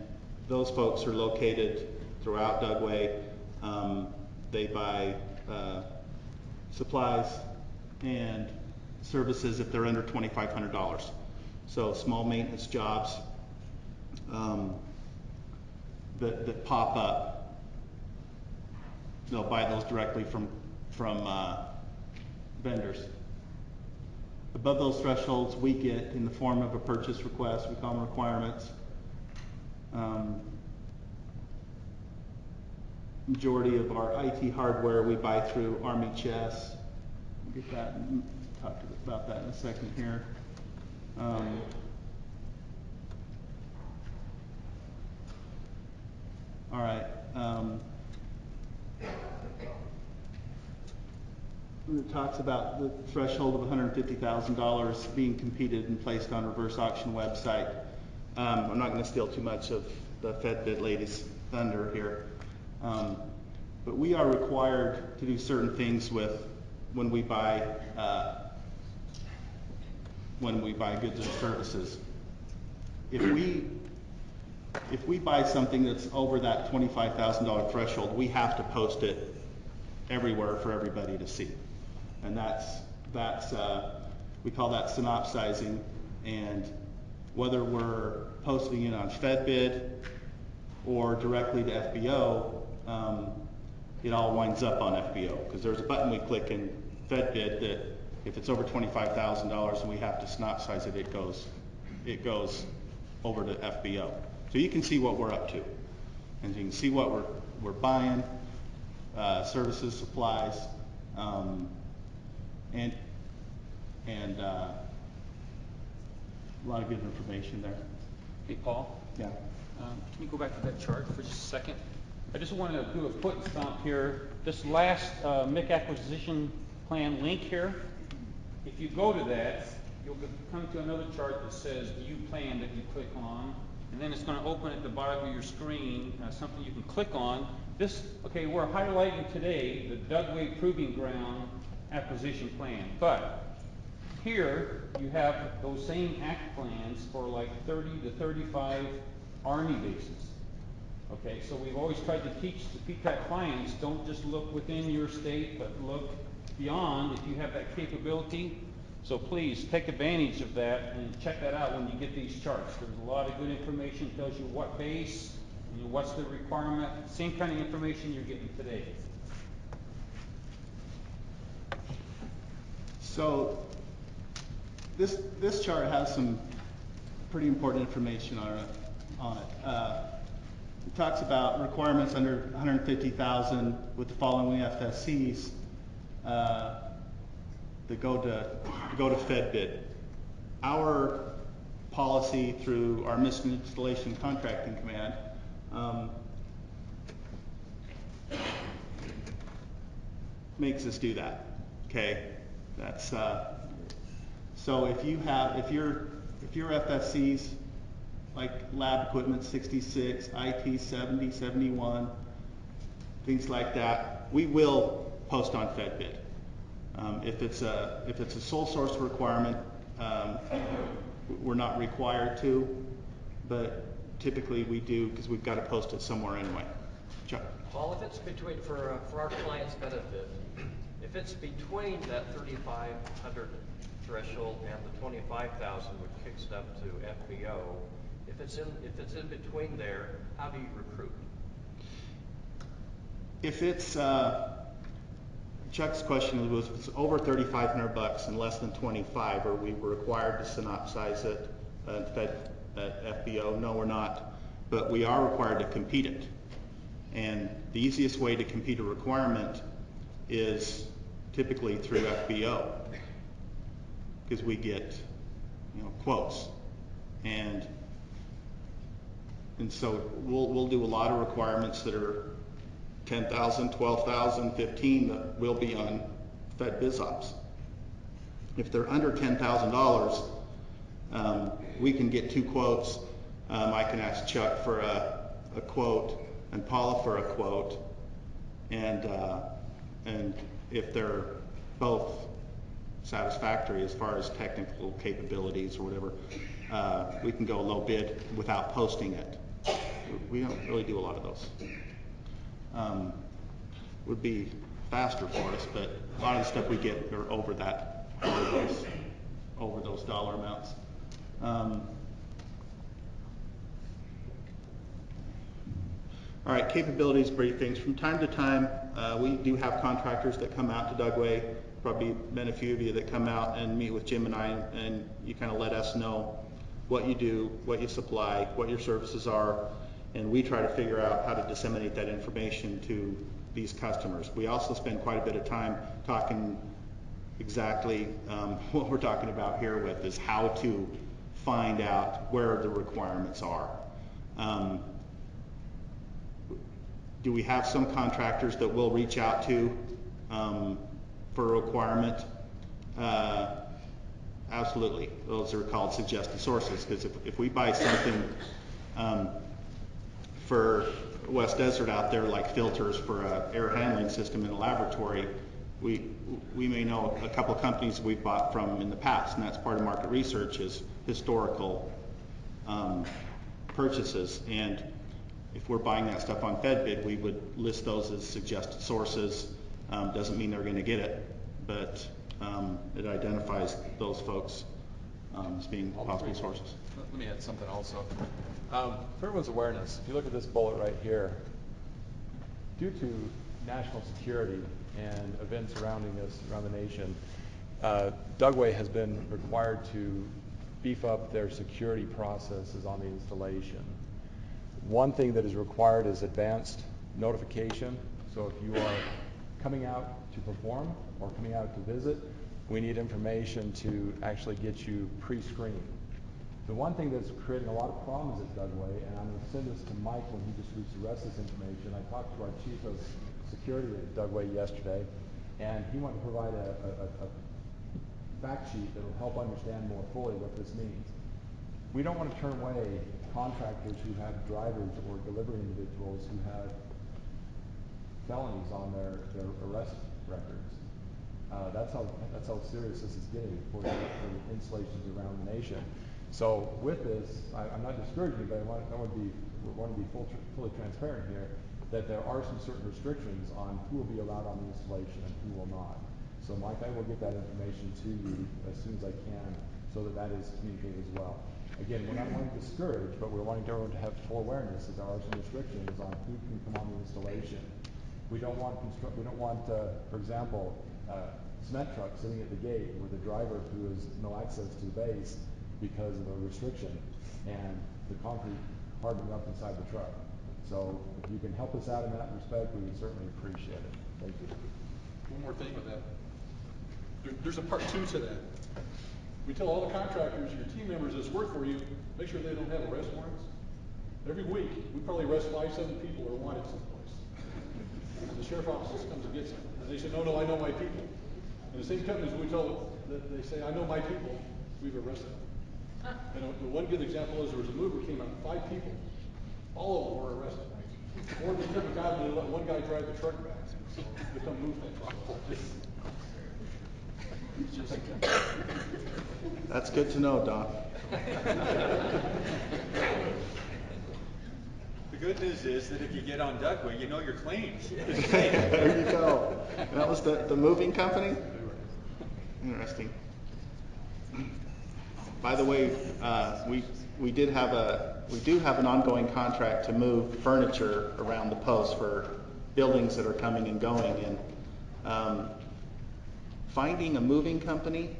those folks are located throughout Dugway. They buy supplies and services if they're under $2,500. So small maintenance jobs that pop up, they'll buy those directly from vendors. Above those thresholds, we get in the form of a purchase request. We call them requirements. Majority of our IT hardware we buy through Army Chess. We'll get that and talk about that in a second here. All right. It talks about the threshold of $150,000 being competed and placed on a reverse auction website. I'm not going to steal too much of the Fed bid lady's thunder here, but we are required to do certain things when we buy goods and services. If we buy something that's over that $25,000 threshold, we have to post it everywhere for everybody to see. And that's we call that synopsizing. And whether we're posting it on FedBid or directly to FBO, it all winds up on FBO, because there's a button we click in FedBid that if it's over $25,000 and we have to synopsize it, it goes over to FBO. So you can see what we're up to, and you can see what we're buying, services, supplies, and a lot of good information there. Hey, Paul? Yeah. Can you go back to that chart for just a second? I just want to do a foot and stomp here. This last MICC acquisition plan link here, if you go to that, you'll come to another chart that says View Plan that you click on, and then it's going to open at the bottom of your screen something you can click on. Okay, we're highlighting today the Dugway Proving Ground acquisition plan, but here you have those same act plans for like 30 to 35 Army bases. Okay, so we've always tried to teach the PTAC clients, don't just look within your state, but look beyond if you have that capability. So please take advantage of that and check that out when you get these charts. There's a lot of good information, tells you what base, what's the requirement, same kind of information you're getting today. So this chart has some pretty important information on it. It talks about requirements under 150,000 with the following FSCs that go to FedBid. Our policy through our Mission Installation Contracting Command makes us do that. Okay, that's so if your FSCs like lab equipment 66, IT 70, 71, things like that, we will post on FedBid. If it's a sole source requirement, we're not required to, but typically we do because we've got to post it somewhere anyway. Chuck. Paul, if it's between, for our client's benefit, if it's between that 3,500 threshold and the 25,000, which kicks it up to FBO, if it's in between there, how do you recruit? If it's Chuck's question was, if it's over $3,500 and less than 25, are we required to synopsize it at FBO? No, we're not, but we are required to compete it. And the easiest way to compete a requirement is typically through FBO, because we get quotes, and so we'll do a lot of requirements that are 10,000, 12,000, 15 that will be on FedBizOps. If they're under $10,000, we can get 2 quotes. I can ask Chuck for a quote and Paula for a quote, and if they're both satisfactory as far as technical capabilities or whatever, we can go low bid without posting it. We don't really do a lot of those. Would be faster for us, but a lot of the stuff we get are over those dollar amounts. All right, capabilities briefings. From time to time, we do have contractors that come out to Dugway. Probably been a few of you that come out and meet with Jim and I, and you kind of let us know what you do, what you supply, what your services are, and we try to figure out how to disseminate that information to these customers. We also spend quite a bit of time talking exactly what we're talking about here with is how to find out where the requirements are. Do we have some contractors that we'll reach out to for a requirement? Absolutely. Those are called suggested sources, because if we buy something for West Desert out there, like filters for an air handling system in a laboratory, we may know a couple of companies we've bought from in the past, and that's part of market research is historical purchases. And if we're buying that stuff on FedBid, we would list those as suggested sources. Doesn't mean they're going to get it, but it identifies those folks as being possible sources. Let me add something also. For everyone's awareness, if you look at this bullet right here, due to national security and events surrounding us around the nation, Dugway has been required to beef up their security processes on the installation. One thing that is required is advanced notification. So if you are coming out to perform or coming out to visit, we need information to actually get you pre-screened. The one thing that's creating a lot of problems at Dugway, and I'm going to send this to Mike when he distributes the rest of this information. I talked to our chief of security at Dugway yesterday, and he wanted to provide a fact sheet that will help understand more fully what this means. We don't want to turn away contractors who have drivers or delivery individuals who have felonies on their arrest records. That's how serious this is getting for the installations around the nation. So with this, I'm not discouraging you, but I want to be fully transparent here that there are some certain restrictions on who will be allowed on the installation and who will not. So Mike, I will get that information to you as soon as I can so that that is communicated as well. Again, we're not wanting to discourage, but we're wanting everyone to have full awareness that there are some restrictions on who can come on the installation. We don't want, for example, cement trucks sitting at the gate with a driver who has no access to the base because of a restriction and the concrete hardening up inside the truck. So if you can help us out in that respect, we would certainly appreciate it. Thank you. One more thing with that. There's a part 2 to that. We tell all the contractors, your team members that's work for you, make sure they don't have arrest warrants. Every week, we probably arrest 5-7 people who are wanted someplace. And the sheriff's office comes and gets them. And they say, no, I know my people. And the same companies we tell that they say, I know my people, we've arrested them. And the one good example is there was a mover came out, 5 people. All of them were arrested. Or they couldn't got them and let one guy drive the truck back. So they come move things. That's good to know, Don. The good news is that if you get on Dugway, you know you're clean. There you go. That was the moving company? Interesting. By the way, we do have an ongoing contract to move furniture around the post for buildings that are coming and going. And finding a moving company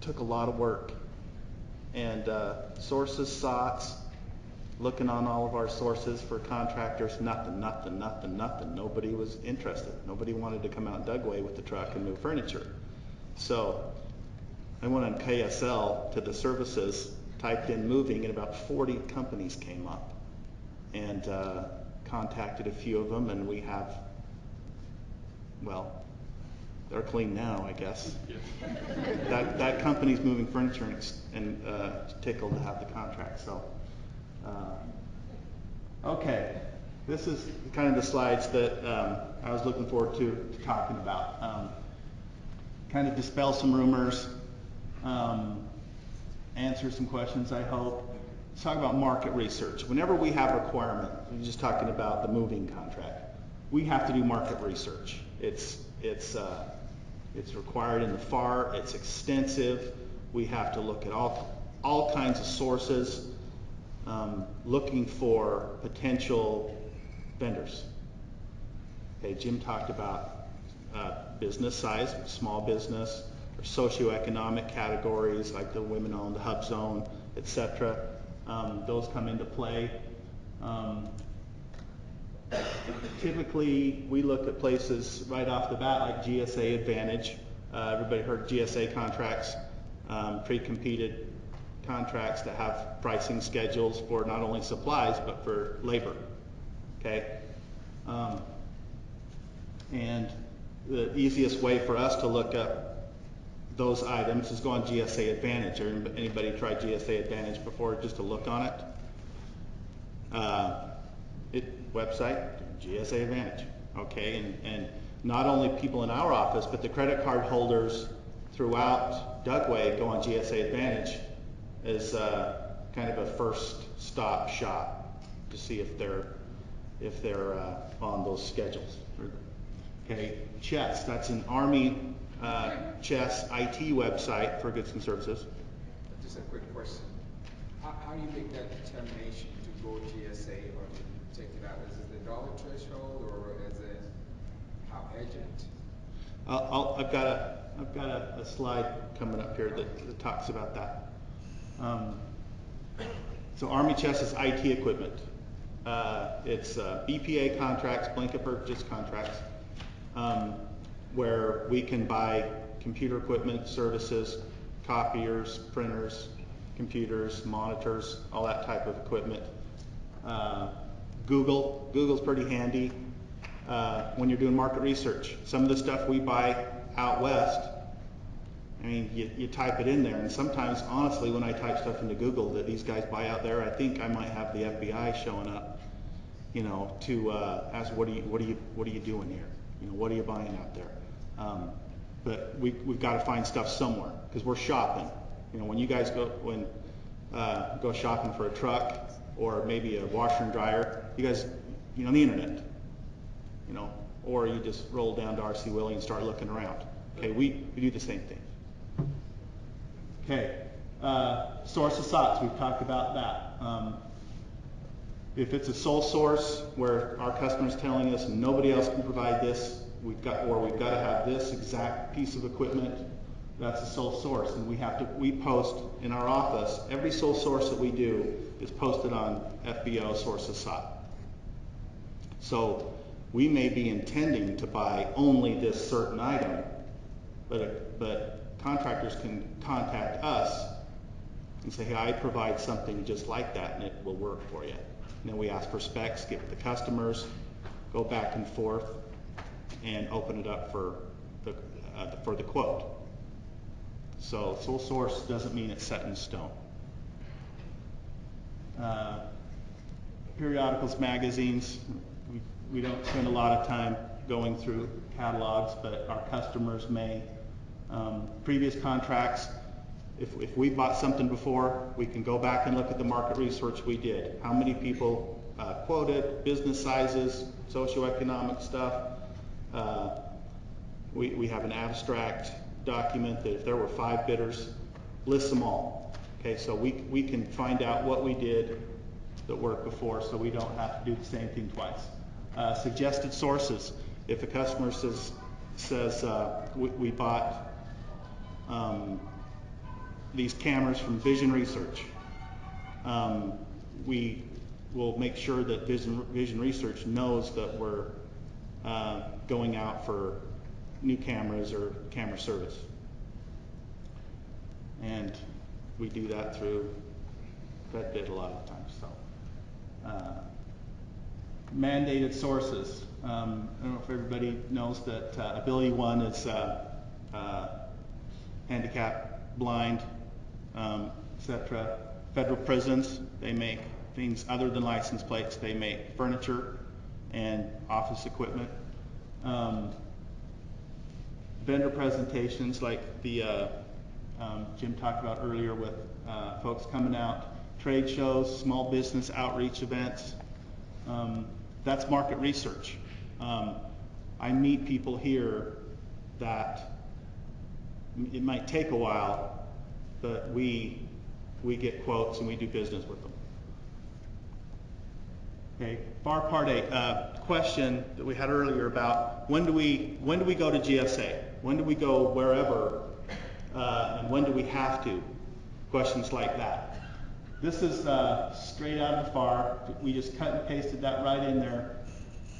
took a lot of work. And sources sought, looking on all of our sources for contractors, nothing. Nobody was interested. Nobody wanted to come out Dugway with the truck and move furniture. So I went on KSL to the services, typed in moving, and about 40 companies came up. And contacted a few of them, and we have, well, they're clean now, I guess. That company's moving furniture and tickled to have the contract. So, okay, this is kind of the slides that I was looking forward to talking about. Kind of dispel some rumors, answer some questions, I hope. Let's talk about market research. Whenever we have a requirement, we're just talking about the moving contract, we have to do market research. It's required in the FAR. It's extensive. We have to look at all kinds of sources, looking for potential vendors. Okay, Jim talked about business size, small business, or socioeconomic categories like the women-owned, the hub zone, etc. Those come into play. Typically, we look at places right off the bat like GSA Advantage. Everybody heard GSA contracts, pre-competed contracts that have pricing schedules for not only supplies but for labor. Okay, and the easiest way for us to look up those items is go on GSA Advantage. Anybody tried GSA Advantage before just to look on it? Website, GSA Advantage. Okay, and not only people in our office, but the credit card holders throughout Dugway go on GSA Advantage as kind of a first stop shop to see if they're on those schedules. Okay, Chess, that's an Army Chess IT website for goods and services. Just a quick question. How do you make that determination to go GSA or to take it out? Is it the $100 threshold, or is it how urgent? I've got a slide coming up here that talks about that. So Army Chest is IT equipment. It's BPA contracts, blanket purchase contracts, where we can buy computer equipment, services, copiers, printers, computers, monitors, all that type of equipment. Google's pretty handy when you're doing market research. Some of the stuff we buy out west, I mean, you type it in there, and sometimes, honestly, when I type stuff into Google that these guys buy out there, I think I might have the FBI showing up, you know, to ask, what are you doing here? You know, what are you buying out there? But we've got to find stuff somewhere because we're shopping. You know, when you guys go shopping for a truck or maybe a washer and dryer, you guys, you know, the internet, you know, or you just roll down to RC Willey and start looking around. Okay, we do the same thing. Okay, source of SOTs, we've talked about that. If it's a sole source where our customer's telling us nobody else can provide this, we've got to have this exact piece of equipment, that's a sole source. And we post in our office, every sole source that we do is posted on FBO source of SOT. So we may be intending to buy only this certain item, but contractors can contact us and say, hey, I provide something just like that and it will work for you. And then we ask for specs, get with the customers, go back and forth, and open it up for the quote. So sole source doesn't mean it's set in stone. Periodicals, magazines, we don't spend a lot of time going through catalogs, but our customers may. Previous contracts, if we bought something before, we can go back and look at the market research we did. How many people quoted, business sizes, socioeconomic stuff. We have an abstract document that if there were 5 bidders, lists them all. Okay, so we can find out what we did that worked before so we don't have to do the same thing twice. Suggested sources. If a customer says we bought these cameras from Vision Research, we will make sure that Vision Research knows that we're going out for new cameras or camera service. And we do that through FedBid a lot of times. So, mandated sources. I don't know if everybody knows that Ability One is handicap, blind, etc. Federal prisons, they make things other than license plates. They make furniture and office equipment. Vendor presentations like the Jim talked about earlier with folks coming out, trade shows, small business outreach events. That's market research. I meet people here that it might take a while, but we get quotes and we do business with them. Okay, FAR Part 8, question that we had earlier about when do we go to GSA? When do we go wherever? And when do we have to? Questions like that. This is straight out of the FAR. We just cut and pasted that right in there.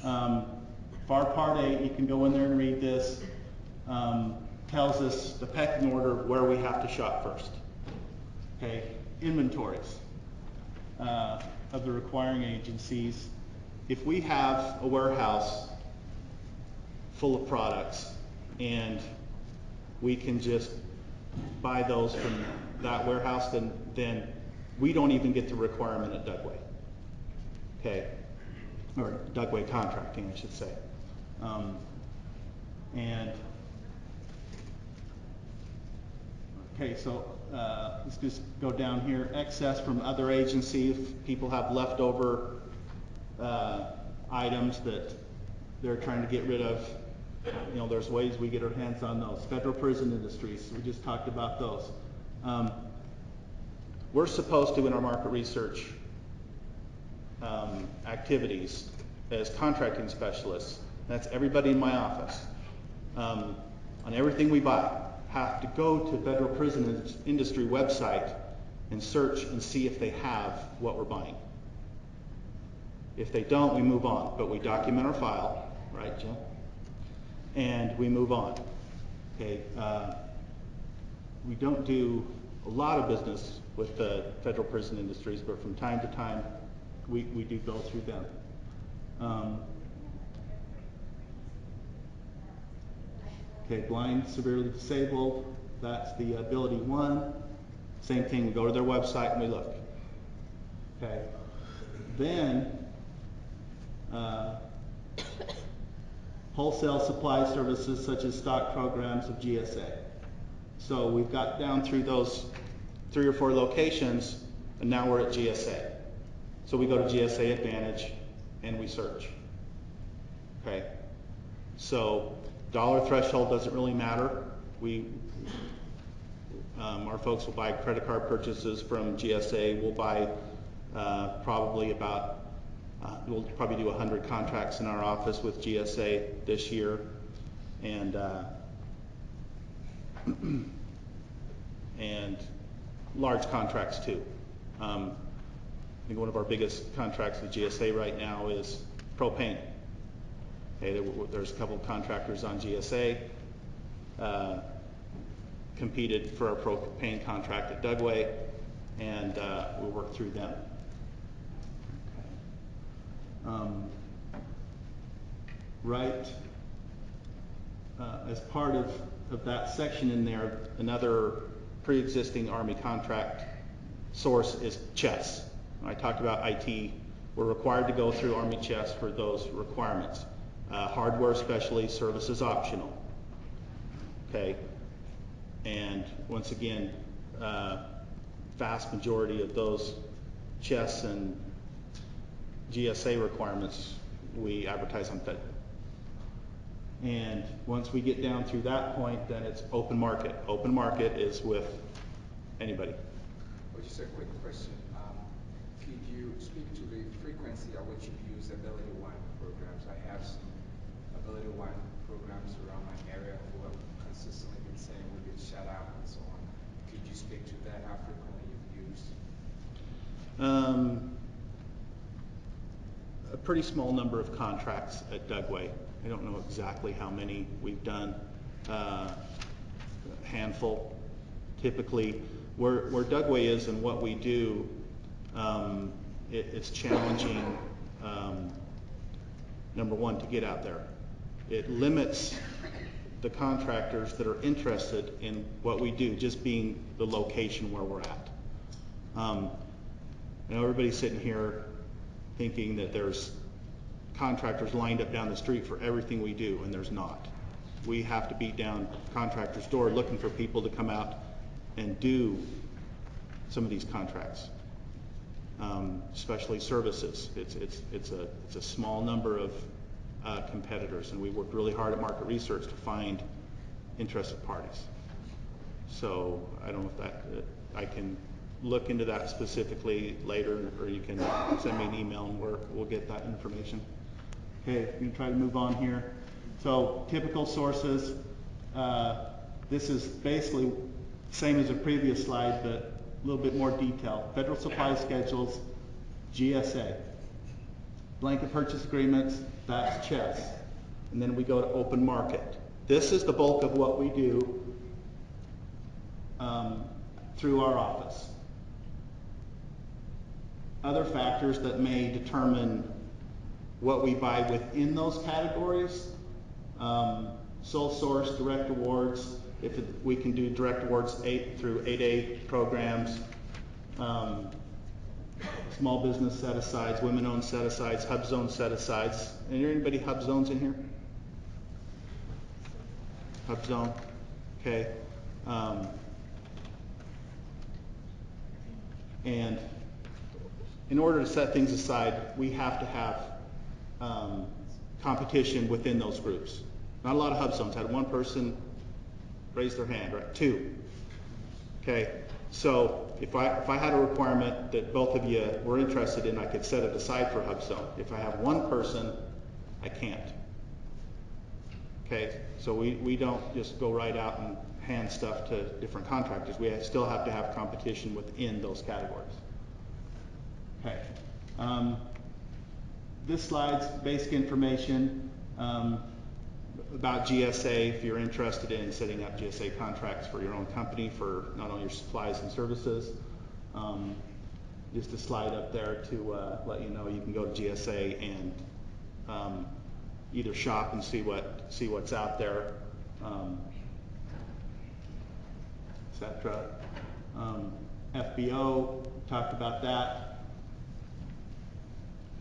FAR Part 8, you can go in there and read this. Tells us the pecking order where we have to shop first. Okay, inventories of the requiring agencies. If we have a warehouse full of products and we can just buy those from that warehouse, then we don't even get the requirement at Dugway. Okay, or Dugway contracting, I should say. Okay, so let's just go down here. Excess from other agencies. If people have leftover items that they're trying to get rid of, you know, there's ways we get our hands on those. Federal prison industries, we just talked about those. We're supposed to, in our market research activities, as contracting specialists, that's everybody in my office, on everything we buy, have to go to Federal Prison Industry website and search and see if they have what we're buying. If they don't, we move on, but we document our file, right, Jim? And we move on. Okay. We don't do a lot of business with the Federal Prison Industries, but from time to time, we do go through them. Okay, blind, severely disabled, that's the ability one. Same thing, we go to their website and we look. Okay. Then, wholesale supply services such as stock programs of GSA. So we've got down through those 3 or 4 locations, and now we're at GSA. So we go to GSA Advantage and we search. Okay. So dollar threshold doesn't really matter. Our folks will buy credit card purchases from GSA. We'll buy we'll probably do 100 contracts in our office with GSA this year, and and large contracts too. I think one of our biggest contracts with GSA right now is propane. Okay, there's a couple of contractors on GSA competed for our propane contract at Dugway, and we'll work through them. Right, as part of that section in there, another pre-existing Army contract source is chess. I talked about IT. We're required to go through Army chess for those requirements. Hardware especially, services optional. Okay, and once again, vast majority of those chess and GSA requirements we advertise on Fed. And once we get down through that point, then it's open market. Open market is with anybody. Well, just a quick question. Could you speak to the frequency at which you use Ability One programs? I have some Ability One programs around my area who have consistently been saying we've been shut out and so on. Could you speak to that, how frequently you've used? A pretty small number of contracts at Dugway. I don't know exactly how many we've done. A handful. Typically, where Dugway is and what we do, it's challenging, number one, to get out there. It limits the contractors that are interested in what we do, just being the location where we're at. I know everybody's sitting here thinking that there's contractors lined up down the street for everything we do, and there's not. We have to beat down contractors' door looking for people to come out and do some of these contracts, especially services. It's a small number of competitors, and we worked really hard at market research to find interested parties. So I don't know if that I can look into that specifically later, or you can send me an email and we'll get that information. Okay, we can try to move on here. So typical sources. This is basically same as the previous slide, but a little bit more detail. Federal supply schedules, GSA. Blanket purchase agreements, that's chess. And then we go to open market. This is the bulk of what we do through our office. Other factors that may determine what we buy within those categories, sole source, direct awards, we can do direct awards 8 through 8A programs, small business set-asides, women-owned set-asides, hub zone set-asides. Is there anybody hub zones in here? Hub zone, okay. And in order to set things aside, we have to have competition within those groups. Not a lot of hub zones. I had one person raise their hand, right? 2. Okay, so if I had a requirement that both of you were interested in, I could set it aside for HubZone. If I have one person, I can't. Okay, so we don't just go right out and hand stuff to different contractors. We still have to have competition within those categories. Okay. This slide's basic information about GSA if you're interested in setting up GSA contracts for your own company for not only your supplies and services. Just a slide up there to let you know you can go to GSA and either shop and see what's out there, etc. FBO, talked about that.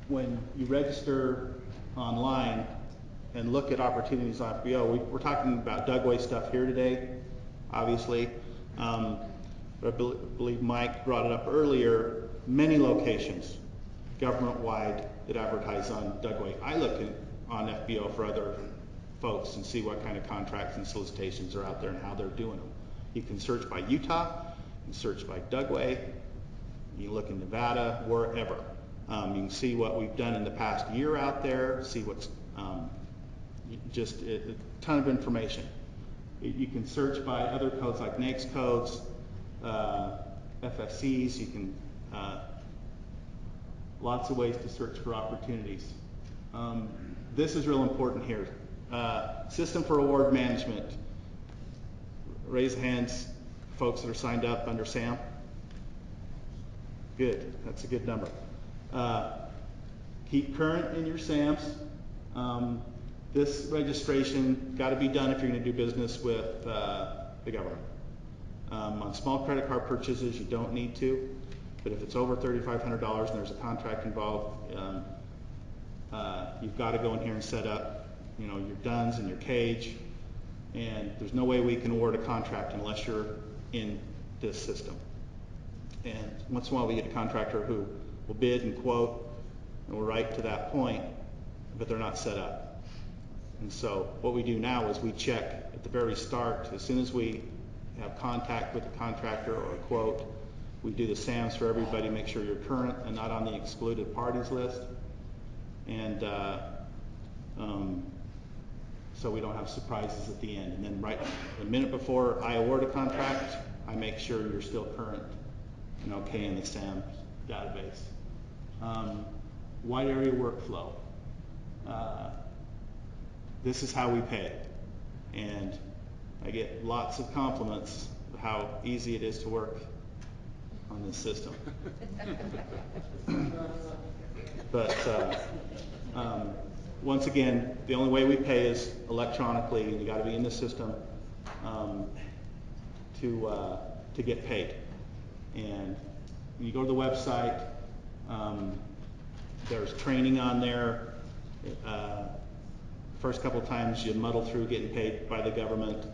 When you register online and look at opportunities on FBO, we're talking about Dugway stuff here today, obviously. But I believe Mike brought it up earlier, many locations, government-wide, that advertise on Dugway. I look on FBO for other folks and see what kind of contracts and solicitations are out there and how they're doing them. You can search by Utah, you can search by Dugway, you can look in Nevada, wherever. You can see what we've done in the past year out there, see what's just a ton of information. You can search by other codes like NAICS codes, FFCs, you can, lots of ways to search for opportunities. This is real important here. System for award management. Raise hands, folks that are signed up under SAM. Good, that's a good number. Keep current in your SAMs. This registration got to be done if you're going to do business with the government. On small credit card purchases, you don't need to, but if it's over $3,500 and there's a contract involved, you've got to go in here and set up, your DUNS and your cage, and there's no way we can award a contract unless you're in this system. And once in a while we get a contractor who will bid and quote, and we're right to that point, but they're not set up. And so what we do now is we check at the very start, as soon as we have contact with the contractor or a quote, we do the SAMs for everybody, make sure you're current and not on the excluded parties list. And so we don't have surprises at the end. And then right a minute before I award a contract, I make sure you're still current and okay in the SAM database. Wide area workflow. This is how we pay. And I get lots of compliments of how easy it is to work on this system. But once again, the only way we pay is electronically, and you got to be in the system to get paid. And when you go to the website, there's training on there. First couple times you muddle through getting paid by the government.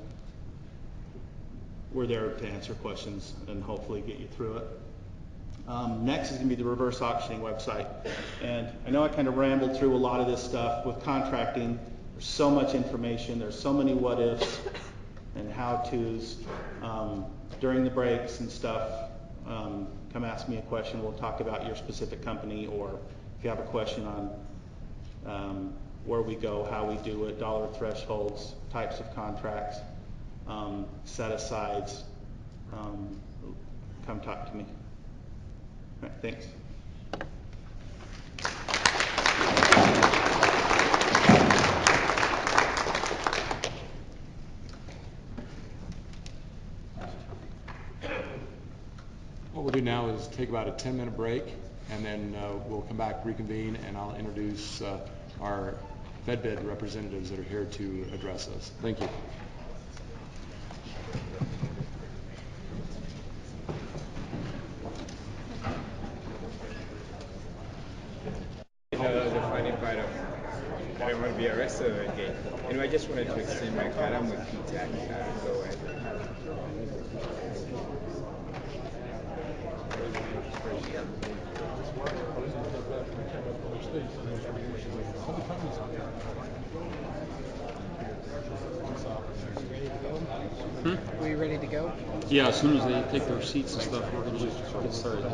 We're there to answer questions and hopefully get you through it. Next is going to be the reverse auctioning website. And I know I kind of rambled through a lot of this stuff with contracting. There's so much information. There's so many what ifs and how-tos. During the breaks and stuff, come ask me a question. We'll talk about your specific company, or if you have a question on where we go, how we do it, dollar thresholds, types of contracts, set-asides, come talk to me. All right, thanks. What we'll do now is take about a 10-minute break, and then we'll come back, reconvene, and I'll introduce our FedBid representatives that are here to address us. Thank you. The funny part of I don't want to be arrested again. I just wanted to extend my card. I'm with PTAC. Go ahead. We ready to go? Yeah, as soon as they take their seats and stuff, we're going to get started.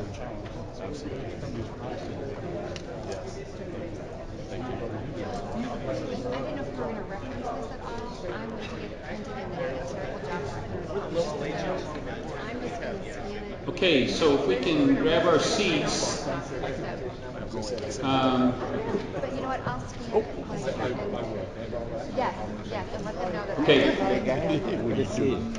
Okay, so if we can grab our seats. But you know what, I'll scan it. Yes, and let them know that. Okay.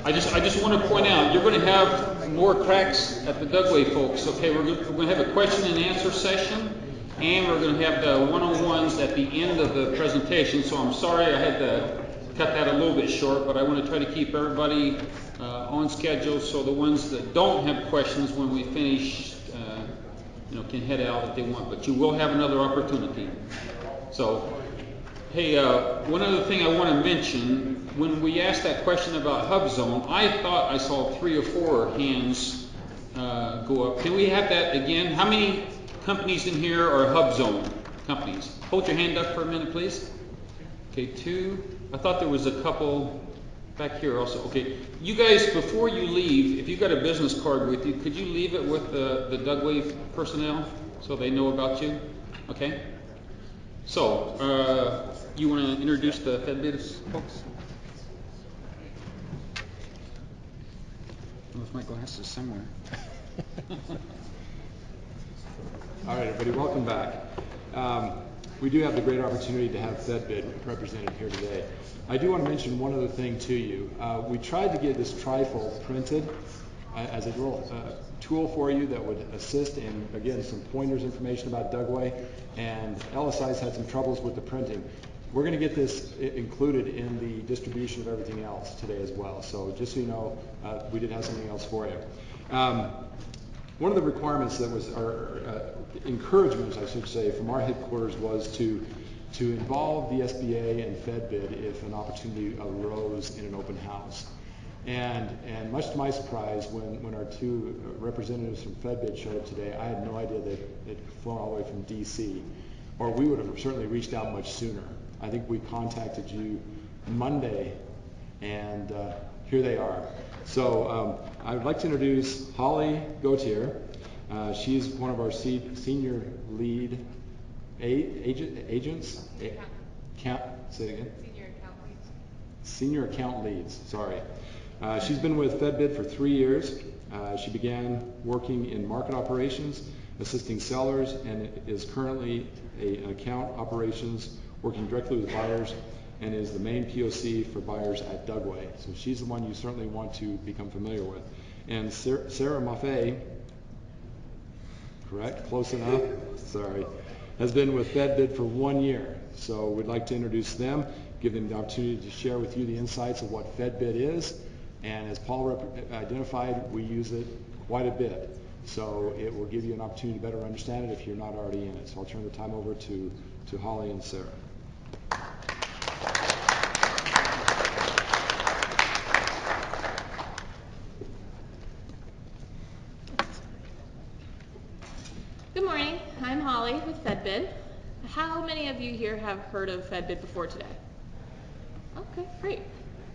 I just want to point out, you're going to have more cracks at the Dugway folks. Okay, we're going to have a question and answer session, and we're going to have the one-on-ones at the end of the presentation. So I'm sorry I had to cut that a little bit short, but I want to try to keep everybody on schedule, so the ones that don't have questions when we finish, can head out if they want. But you will have another opportunity. So, hey, one other thing I want to mention, when we asked that question about hub zone, I thought I saw 3 or 4 hands go up. Can we have that again? How many companies in here are hub zone companies? Hold your hand up for a minute, please. Okay, 2. I thought there was a couple back here also. Okay, you guys, before you leave, if you've got a business card with you, could you leave it with the Dugway personnel so they know about you? Okay. So, you want to introduce the FedBiz folks? With my glasses somewhere. All right, everybody, welcome back. We do have the great opportunity to have FedBid represented here today. I do want to mention one other thing to you. We tried to get this trifold printed as a little tool for you that would assist in, again, some pointers information about Dugway, and LSI's had some troubles with the printing. We're going to get this included in the distribution of everything else today as well. So just so you know, we did have something else for you. One of the requirements that was, or encouragements, I should say, from our headquarters was to involve the SBA and FedBid if an opportunity arose in an open house. And much to my surprise, when our 2 representatives from FedBid showed up today, I had no idea they'd flown all the way from DC, or we would have certainly reached out much sooner. I think we contacted you Monday, and here they are. So I would like to introduce Holly Gautier. She's one of our senior lead agents. Say it again. Senior account leads. Sorry. She's been with FedBid for 3 years. She began working in market operations, assisting sellers, and is currently an account operations working directly with buyers, and is the main POC for buyers at Dugway. So she's the one you certainly want to become familiar with. And Sarah Maffei, correct? Close enough? Sorry. Has been with FedBid for 1 year. So we'd like to introduce them, give them the opportunity to share with you the insights of what FedBid is. And as Paul identified, we use it quite a bit. So it will give you an opportunity to better understand it if you're not already in it. So I'll turn the time over to Holly and Sarah. Good morning, I'm Holly with FedBid. How many of you here have heard of FedBid before today? Okay, great.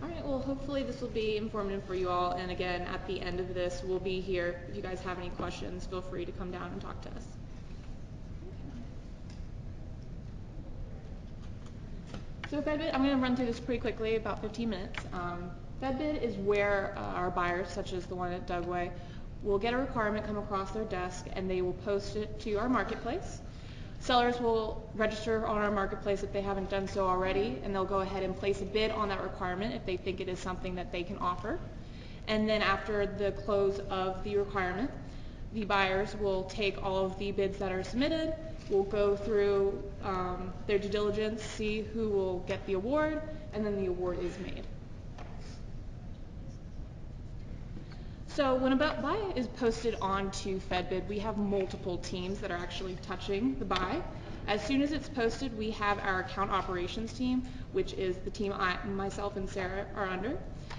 All right, well, hopefully this will be informative for you all. And again, at the end of this, we'll be here. If you guys have any questions, feel free to come down and talk to us. So FedBid, I'm going to run through this pretty quickly, about 15 minutes. FedBid is where our buyers, such as the one at Dugway, will get a requirement come across their desk, and they will post it to our marketplace. Sellers will register on our marketplace if they haven't done so already, and they'll go ahead and place a bid on that requirement if they think it is something that they can offer. And then after the close of the requirement, the buyers will take all of the bids that are submitted, we'll go through their due diligence, see who will get the award, and then the award is made. So when a buy is posted onto FedBid, we have multiple teams that are actually touching the buy. As soon as it's posted, we have our account operations team, which is the team myself and Sarah are under.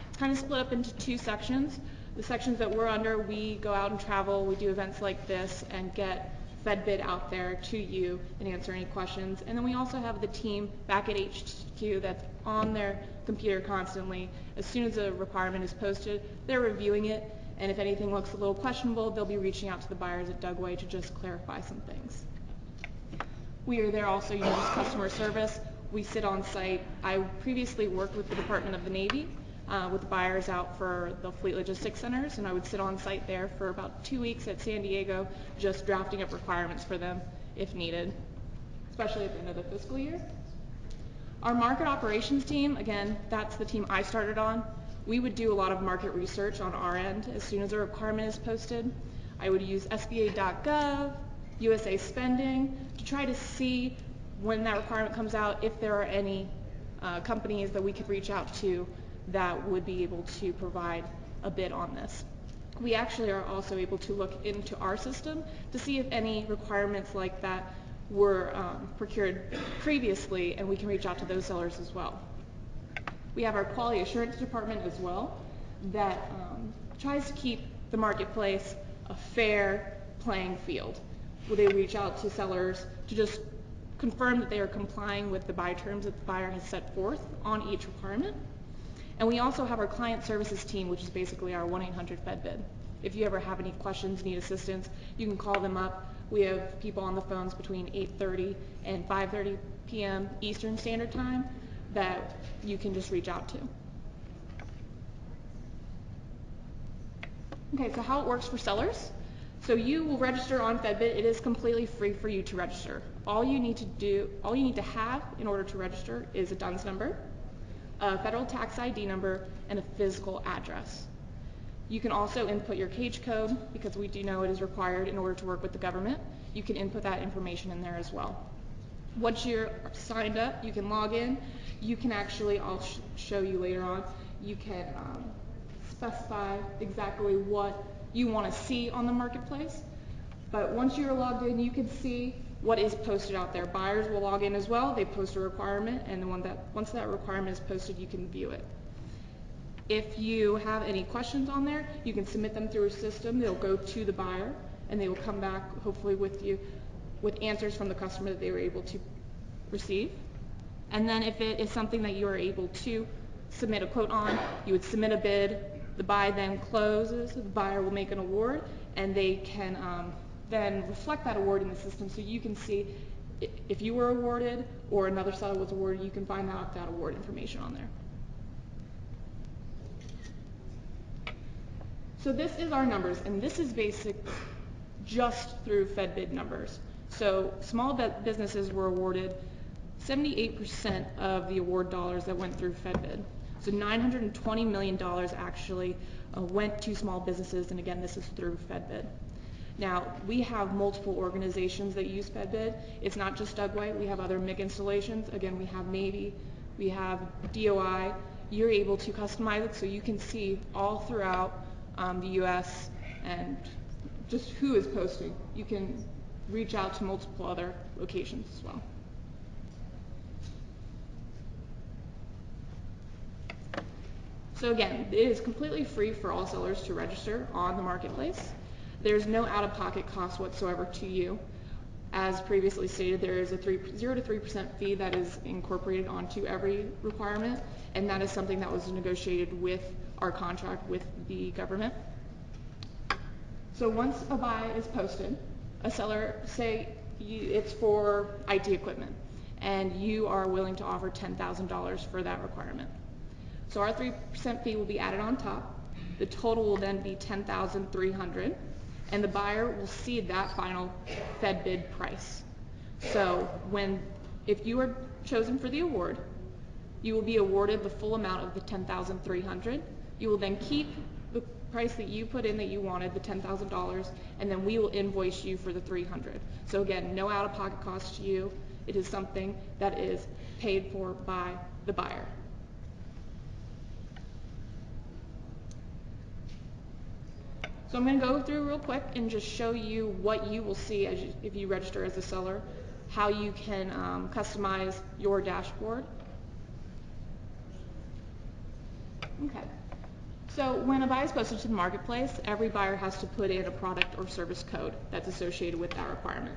It's kind of split up into 2 sections. The sections that we're under, we go out and travel, we do events like this, and get Fed bid out there to you and answer any questions. And then we also have the team back at HQ that's on their computer constantly. As soon as a requirement is posted, they're reviewing it, and if anything looks a little questionable, they'll be reaching out to the buyers at Dugway to just clarify some things. We are there also using customer service. We sit on site. I previously worked with the Department of the Navy with the buyers out for the Fleet Logistics Centers, and I would sit on site there for about 2 weeks at San Diego just drafting up requirements for them if needed, especially at the end of the fiscal year. Our market operations team, again, that's the team I started on. We would do a lot of market research on our end as soon as a requirement is posted. I would use SBA.gov, USA Spending to try to see when that requirement comes out if there are any companies that we could reach out to that would be able to provide a bid on this. We actually are also able to look into our system to see if any requirements like that were procured previously, and we can reach out to those sellers as well. We have our quality assurance department as well that tries to keep the marketplace a fair playing field, where they reach out to sellers to just confirm that they are complying with the buy terms that the buyer has set forth on each requirement. And we also have our client services team, which is basically our 1-800 Fed bid. If you ever have any questions, need assistance, you can call them up. We have people on the phones between 8:30 and 5:30 p.m. Eastern Standard Time that you can just reach out to. Okay, so how it works for sellers. So you will register on FedBid. It is completely free for you to register. All you need to have in order to register is a DUNS number, a federal tax ID number, and a physical address. You can also input your cage code because we do know it is required in order to work with the government. You can input that information in there as well. Once you're signed up, you can log in. You can actually, I'll show you later on, you can specify exactly what you want to see on the marketplace. But once you're logged in, you can see what is posted out there. Buyers will log in as well. They post a requirement, and once that requirement is posted, you can view it. If you have any questions on there, you can submit them through a system. They'll go to the buyer, and they will come back hopefully with answers from the customer that they were able to receive. And then if it is something that you are able to submit a quote on, you would submit a bid. The buy then closes. The buyer will make an award, and they can then reflect that award in the system so you can see if you were awarded or another seller was awarded. You can find out that award information on there. So this is our numbers, and this is basic just through FedBid numbers. So small businesses were awarded 78% of the award dollars that went through FedBid. So $920 million actually went to small businesses, and again, this is through FedBid. Now, we have multiple organizations that use FedBid. It's not just Dugway. We have other MICC installations. Again, we have Navy, we have DOI. You're able to customize it so you can see all throughout the U.S. and just who is posting. You can reach out to multiple other locations as well. So again, it is completely free for all sellers to register on the marketplace. There's no out-of-pocket cost whatsoever to you. As previously stated, there is a 0 to 3% fee that is incorporated onto every requirement, and that is something that was negotiated with our contract with the government. So once a buy is posted, a seller, say it's for IT equipment, and you are willing to offer $10,000 for that requirement. So our 3% fee will be added on top. The total will then be $10,300, and the buyer will see that final Fed bid price. So if you are chosen for the award, you will be awarded the full amount of the $10,300. You will then keep the price that you put in that you wanted, the $10,000, and then we will invoice you for the $300. So again, no out-of-pocket cost to you. It is something that is paid for by the buyer. So I'm going to go through real quick and just show you what you will see if you register as a seller, how you can customize your dashboard. Okay, So when a buy is posted to the marketplace, every buyer has to put in a product or service code that's associated with that requirement.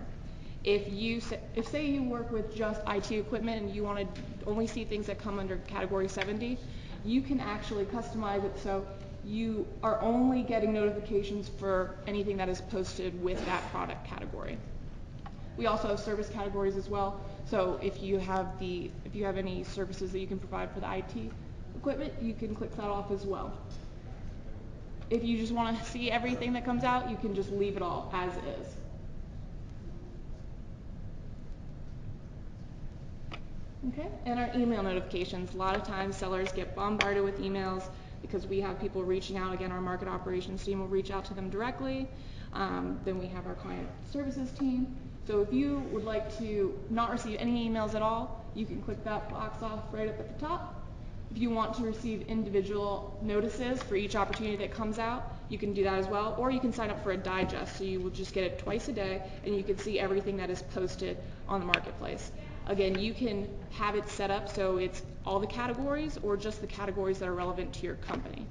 If say you work with just IT equipment and you want to only see things that come under category 70, you can actually customize it so you are only getting notifications for anything that is posted with that product category. We also have service categories as well. So if you have any services that you can provide for the IT equipment, you can click that off as well. If you just want to see everything that comes out, you can just leave it all as is. Okay, and our email notifications. A lot of times sellers get bombarded with emails because we have people reaching out. Again, our market operations team will reach out to them directly. Then we have our client services team. So if you would like to not receive any emails at all, you can click that box off right up at the top. If you want to receive individual notices for each opportunity that comes out, you can do that as well. Or you can sign up for a digest, so you will just get it twice a day and you can see everything that is posted on the marketplace. Again, you can have it set up so it's all the categories or just the categories that are relevant to your company.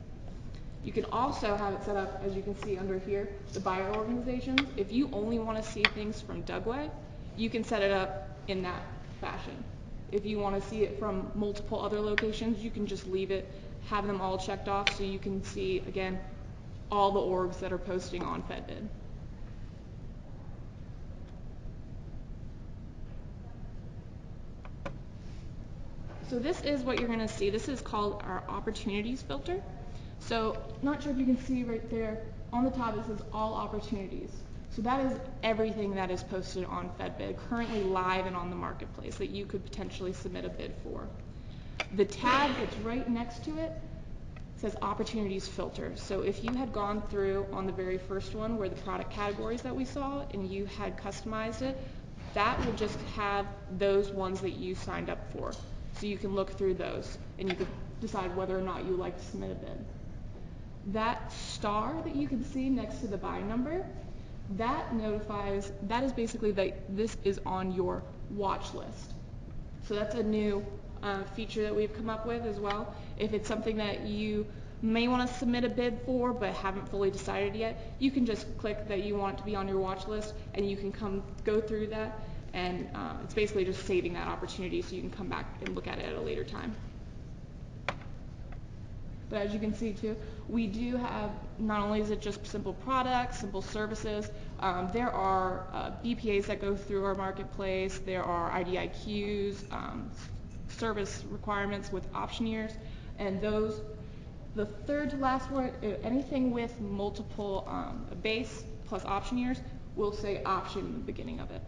You can also have it set up, as you can see under here, the buyer organizations. If you only want to see things from Dugway, you can set it up in that fashion. If you want to see it from multiple other locations, you can just leave it, have them all checked off so you can see, again, all the orgs that are posting on FedBid. So this is what you're going to see. This is called our opportunities filter. So not sure if you can see right there on the top it says all opportunities. So that is everything that is posted on FedBid, currently live and on the marketplace that you could potentially submit a bid for. The tab that's right next to it says opportunities filter. So if you had gone through on the very first one where the product categories that we saw and you had customized it, that will just have those ones that you signed up for. So you can look through those and you can decide whether or not you would like to submit a bid. That star that you can see next to the buy number, that notifies, that is basically that this is on your watch list. So that's a new feature that we've come up with as well. If it's something that you may want to submit a bid for but haven't fully decided yet, you can just click that you want it to be on your watch list and you can go through that, and it's basically just saving that opportunity so you can come back and look at it at a later time. But as you can see too, we do have, not only is it just simple products, simple services, there are BPAs that go through our marketplace, there are IDIQs, service requirements with option years, and those, the third to last one, anything with multiple base plus option years will say option in the beginning of it.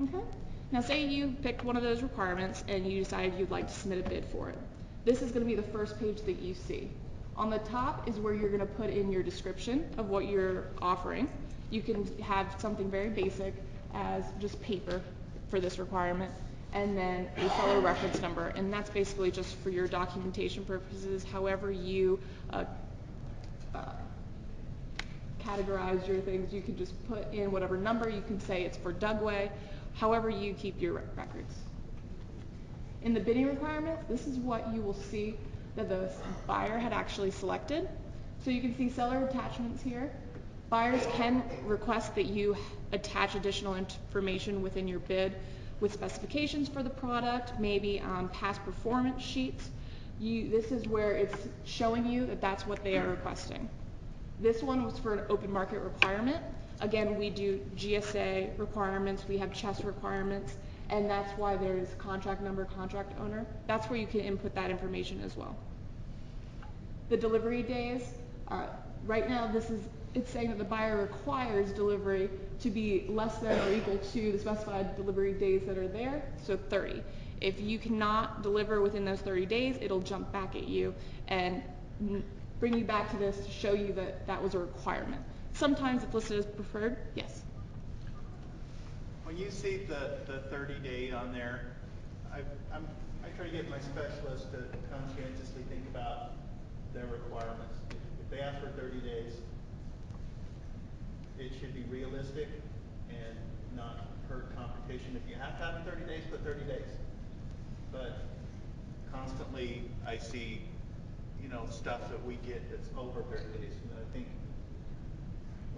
Okay. Now say you picked one of those requirements and you decided you'd like to submit a bid for it. This is going to be the first page that you see. On the top is where you're going to put in your description of what you're offering. You can have something very basic as just paper for this requirement, and then a seller reference number, and that's basically just for your documentation purposes. However you categorize your things, you can just put in whatever number. You can say it's for Dugway, however you keep your records. In the bidding requirements, this is what you will see that the buyer had actually selected. So you can see seller attachments here. Buyers can request that you attach additional information within your bid with specifications for the product, maybe past performance sheets. This is where it's showing you that that's what they are requesting. This one was for an open market requirement. Again, we do GSA requirements, we have chest requirements, and that's why there's contract number, contract owner. That's where you can input that information as well. The delivery days, right now it's saying that the buyer requires delivery to be less than or equal to the specified delivery days that are there, so 30. If you cannot deliver within those 30 days, it'll jump back at you and bring you back to this to show you that that was a requirement. Sometimes it's listed as preferred. Yes? When you see the 30-day on there, I try to get my specialists to conscientiously think about their requirements. If they ask for 30 days, it should be realistic and not hurt competition. If you have to have it 30 days, put 30 days. But constantly I see, you know, stuff that we get that's over 30 days, and I think,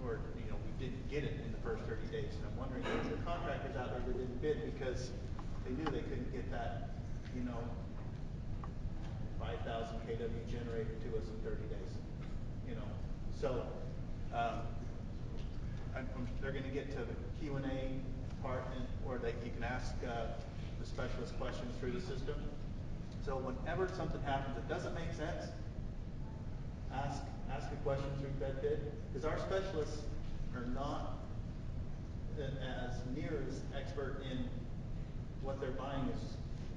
or, you know, we didn't get it in the first 30 days, and I'm wondering if the contractors out there that didn't bid because they knew they couldn't get that, you know, 5,000 kW generated to us in 30 days, you know. So they're going to get to the Q&A part, or you can ask the specialist questions through the system. So whenever something happens that doesn't make sense, ask a question through that bid, because our specialists are not as near as expert in what they're buying as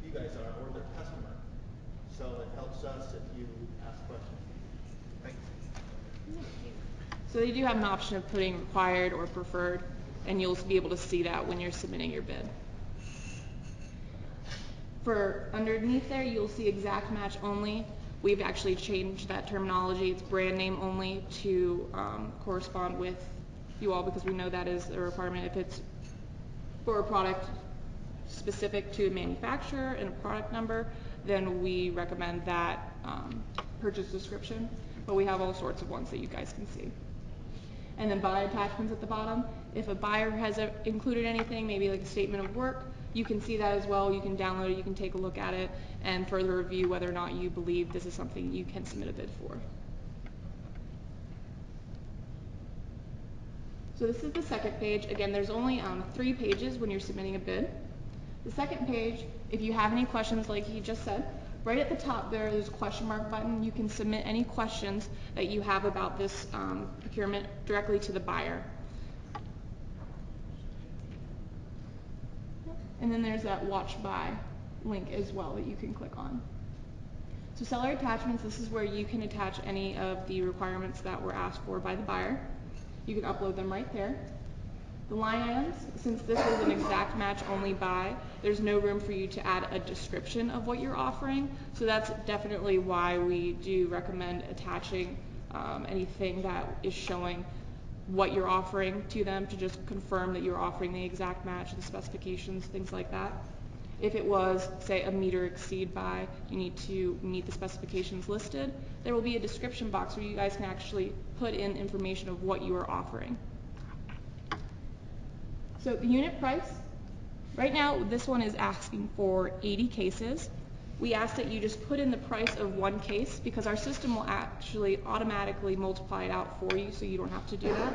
you guys are, or their customer. So it helps us if you ask questions. Thanks. So they do have an option of putting required or preferred, and you'll be able to see that when you're submitting your bid. For underneath there, you'll see exact match only. We've actually changed that terminology. It's brand name only to correspond with you all, because we know that is a requirement. If it's for a product specific to a manufacturer and a product number, then we recommend that purchase description. But we have all sorts of ones that you guys can see. And then buy attachments at the bottom. If a buyer has included anything, maybe like a statement of work, you can see that as well. You can download it, you can take a look at it, and further review whether or not you believe this is something you can submit a bid for. So this is the second page. Again, there's only 3 pages when you're submitting a bid. The second page, if you have any questions like he just said, right at the top there is a question mark button. You can submit any questions that you have about this procurement directly to the buyer. And then there's that watch by link as well that you can click on. So seller attachments, this is where you can attach any of the requirements that were asked for by the buyer. You can upload them right there. The line items, since this is an exact match only buy, there's no room for you to add a description of what you're offering. So that's definitely why we do recommend attaching anything that is showing what you're offering to them, to just confirm that you're offering the exact match, the specifications, things like that. If it was, say, a meter exceed buy, you need to meet the specifications listed, there will be a description box where you guys can actually put in information of what you are offering. So the unit price, right now this one is asking for 80 cases. We ask that you just put in the price of one case, because our system will actually automatically multiply it out for you, so you don't have to do that.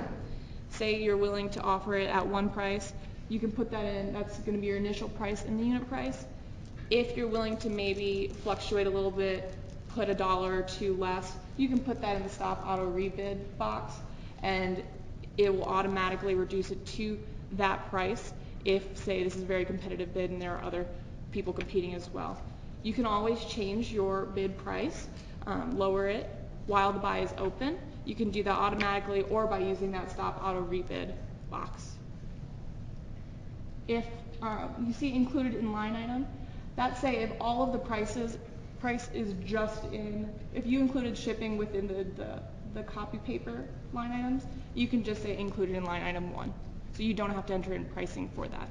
Say you're willing to offer it at one price, you can put that in. That's going to be your initial price and the unit price. If you're willing to maybe fluctuate a little bit, put $1 or $2 less, you can put that in the stop auto rebid box, and it will automatically reduce it to that price if, say, this is a very competitive bid and there are other people competing as well. You can always change your bid price, lower it while the buy is open. You can do that automatically or by using that stop auto rebid box. If you see included in line item, that's say if all of the price is just in, if you included shipping within the copy paper line items, you can just say included in line item 1. So you don't have to enter in pricing for that.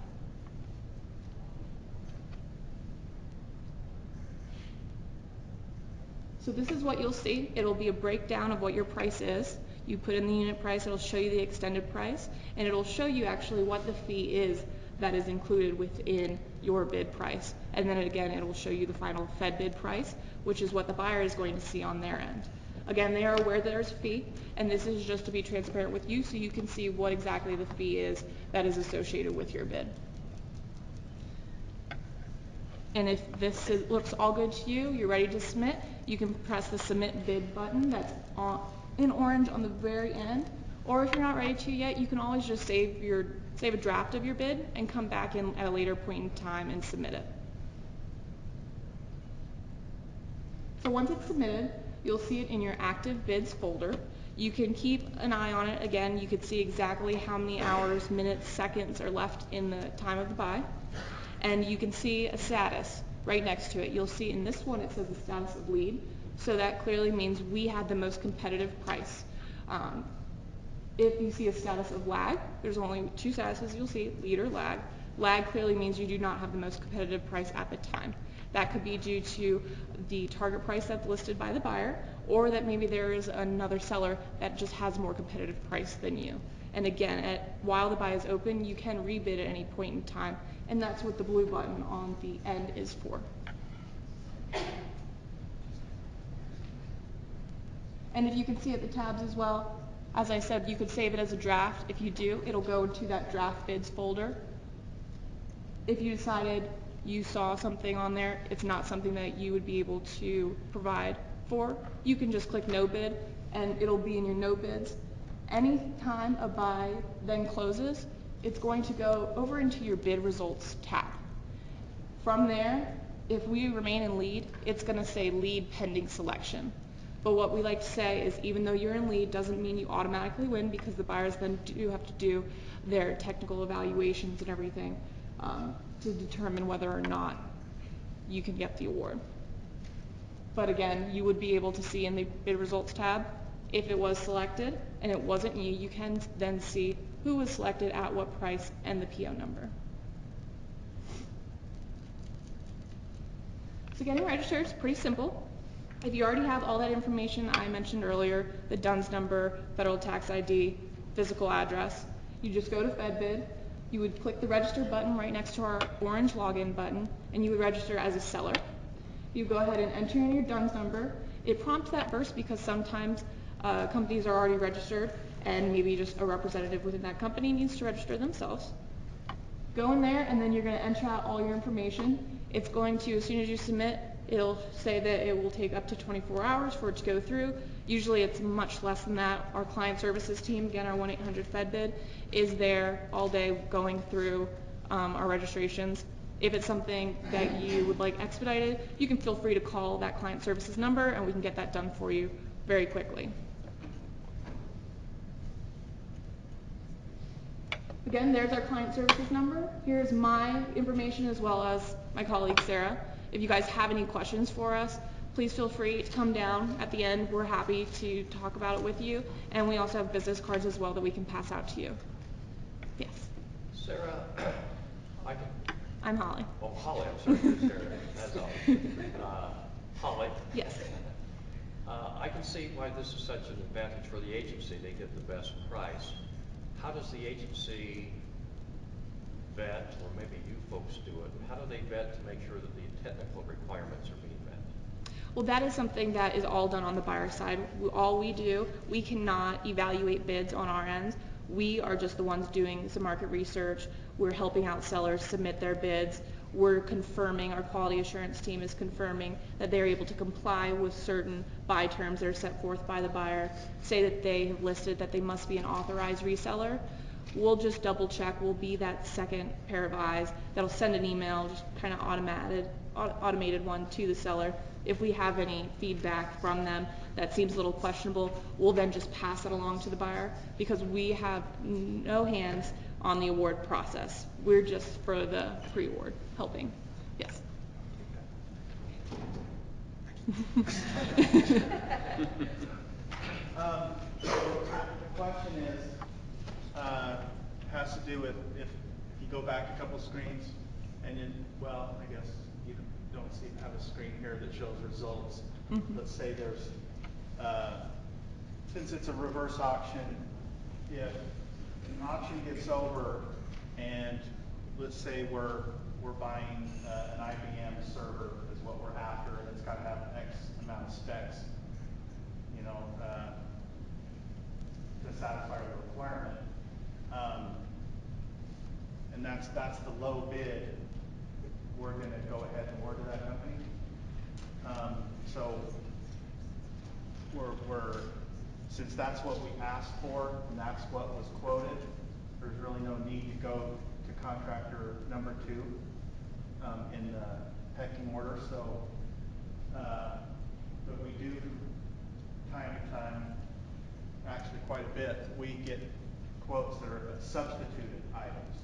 So this is what you'll see. It'll be a breakdown of what your price is. You put in the unit price, it'll show you the extended price, and it'll show you actually what the fee is that is included within your bid price. And then again, it will show you the final Fed bid price, which is what the buyer is going to see on their end. Again, they are aware there's a fee, and this is just to be transparent with you so you can see what exactly the fee is that is associated with your bid. And if this looks all good to you, you're ready to submit, you can press the submit bid button that's in orange on the very end. Or if you're not ready to yet, you can always just save a draft of your bid and come back in at a later point in time and submit it. So once it's submitted, you'll see it in your active bids folder. You can keep an eye on it. Again, you can see exactly how many hours, minutes, seconds are left in the time of the buy. And you can see a status right next to it. You'll see in this one it says the status of lead. So that clearly means we had the most competitive price. If you see a status of lag, there's only 2 statuses you'll see, lead or lag. Lag clearly means you do not have the most competitive price at the time. That could be due to the target price that's listed by the buyer, or that maybe there is another seller that just has a more competitive price than you. And again, while the buy is open, you can rebid at any point in time, and that's what the blue button on the end is for. And if you can see at the tabs as well, as I said, you could save it as a draft. If you do, it'll go into that draft bids folder. If you decided you saw something on there, it's not something that you would be able to provide for, you can just click no bid and it'll be in your no bids. Anytime a buy then closes, it's going to go over into your bid results tab. From there, if we remain in lead, it's going to say lead pending selection. But what we like to say is even though you're in lead doesn't mean you automatically win, because the buyers then do have to do their technical evaluations and everything to determine whether or not you can get the award. But again, you would be able to see in the bid results tab if it was selected and it wasn't you, you can then see who was selected at what price and the PO number. So getting registered is pretty simple. If you already have all that information I mentioned earlier, the DUNS number, federal tax ID, physical address, you just go to FedBid, you would click the register button right next to our orange login button, and you would register as a seller. You go ahead and enter in your DUNS number. It prompts that first because sometimes companies are already registered and maybe just a representative within that company needs to register themselves. Go in there and then you're going to enter out all your information. It's going to, as soon as you submit, it'll say that it will take up to 24 hours for it to go through. Usually it's much less than that. Our client services team, again our 1-800-FEDBID, is there all day going through our registrations. If it's something that you would like expedited, you can feel free to call that client services number and we can get that done for you very quickly. Again, there's our client services number. Here's my information as well as my colleague Sarah. If you guys have any questions for us, please feel free to come down at the end. We're happy to talk about it with you. And we also have business cards as well that we can pass out to you. Yes. Sarah, I'm Holly. Oh, Holly, I'm sorry, Sarah, as always. Holly? Yes. I can see why this is such an advantage for the agency. They get the best price. How does the agency vet, or maybe you folks do it, how do they vet to make sure that the technical requirements are being met? Well, that is something that is all done on the buyer side. All we do, we cannot evaluate bids on our end. We are just the ones doing some market research. We're helping out sellers submit their bids. We're confirming, our quality assurance team is confirming that they're able to comply with certain buy terms that are set forth by the buyer. Say that they have listed that they must be an authorized reseller. We'll just double check. We'll be that second pair of eyes that'll send an email, just kind of automated one to the seller. If we have any feedback from them that seems a little questionable, we'll then just pass it along to the buyer because we have no hands on the award process. We're just for the pre-award helping. Yes. The question is, has to do with if you go back a couple screens and then, well, I guess you don't have a screen here that shows results. Let's say there's, since it's a reverse auction, if an auction gets over and let's say we're buying an IBM server is what we're after, and it's got to have X amount of specs, you know, to satisfy the requirement, and that's the low bid, we're going to go ahead and award to that company. So since that's what we asked for and that's what was quoted, there's really no need to go to contractor number 2 in the pecking order. So, but we do time to time, actually quite a bit, we get quotes that are substituted items.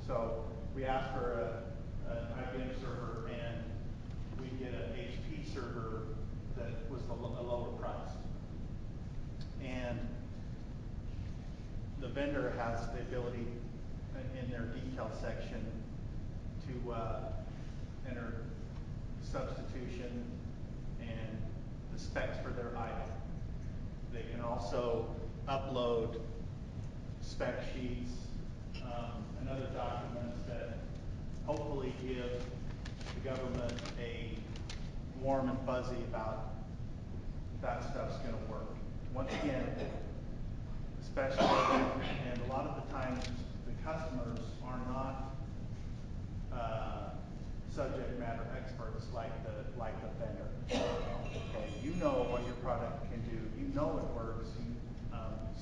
So we ask for an IBM server and we get an HP server that was a lower price. And the vendor has the ability in their detail section to enter substitution and the specs for their item. They can also upload spec sheets and other documents that hopefully give the government a warm and fuzzy about that stuff's going to work. Once again, especially, and a lot of the times the customers are not subject matter experts like the vendor. Okay, you know what your product can do. You know it works. You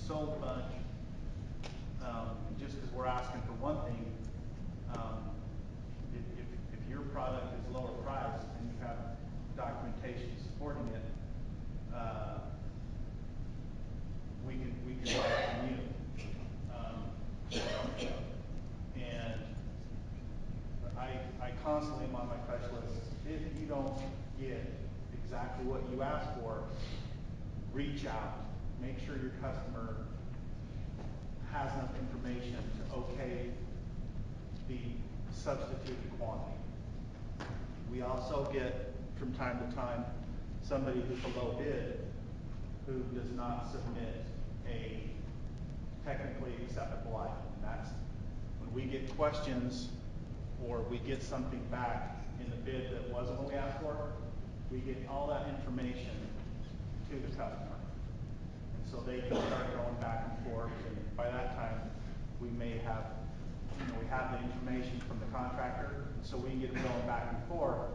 sold a bunch. Just because we're asking for one thing, if your product is lower priced and you have documentation supporting it, we can buy it from you. And I constantly am on my touch list. If you don't get exactly what you asked for, reach out. Make sure your customer has enough information to okay the substituted quantity. We also get, from time to time, somebody who's a low bid who does not submit a technically acceptable item. And that's when we get questions or we get something back in the bid that wasn't what we asked for, we get all that information to the customer. And so they can start going back and forth, and by that time we may have, we have the information from the contractor, so we can get them going back and forth.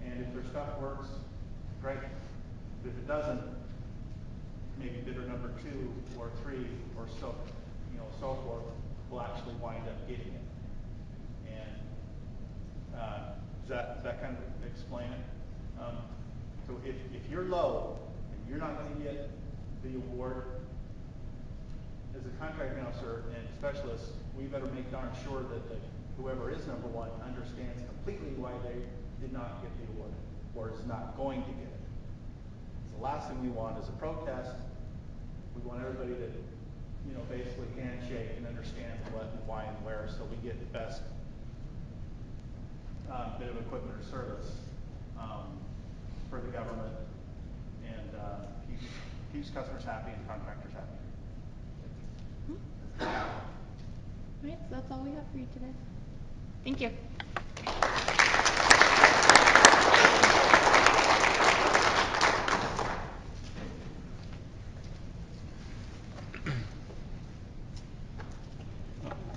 And if their stuff works, great. But if it doesn't, maybe bidder number 2 or 3 or so, so forth will actually wind up getting it. And does that kind of explain it? So if you're low and you're not going to get the award, as a contracting officer and specialist, we better make darn sure that whoever is number 1 understands completely why they did not get the award or is not going to get it. The last thing we want is a protest. We want everybody to, basically handshake and understand what and why and where, so we get the best bit of equipment or service for the government and keeps customers happy and contractors happy. All right, so that's all we have for you today. Thank you.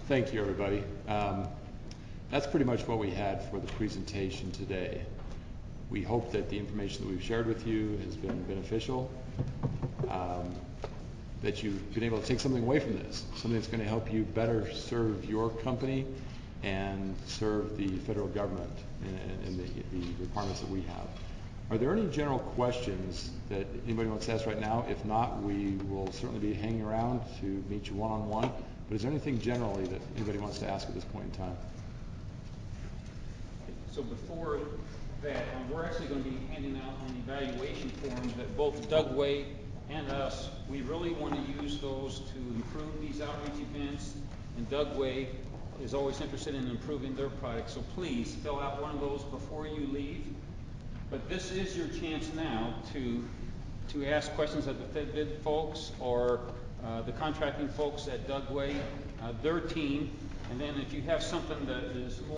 Thank you, everybody. That's pretty much what we had for the presentation today. We hope that the information that we've shared with you has been beneficial, that you've been able to take something away from this, something that's going to help you better serve your company and serve the federal government and the requirements that we have. Are there any general questions that anybody wants to ask right now? If not, we will certainly be hanging around to meet you one-on-one. But is there anything generally that anybody wants to ask at this point in time? So before that, we're actually going to be handing out an evaluation form that both Dugway and us, we really want to use those to improve these outreach events, and Dugway is always interested in improving their product. So please fill out one of those before you leave. But this is your chance now to ask questions of the FedBid folks or the contracting folks at Dugway, their team, and then if you have something that is more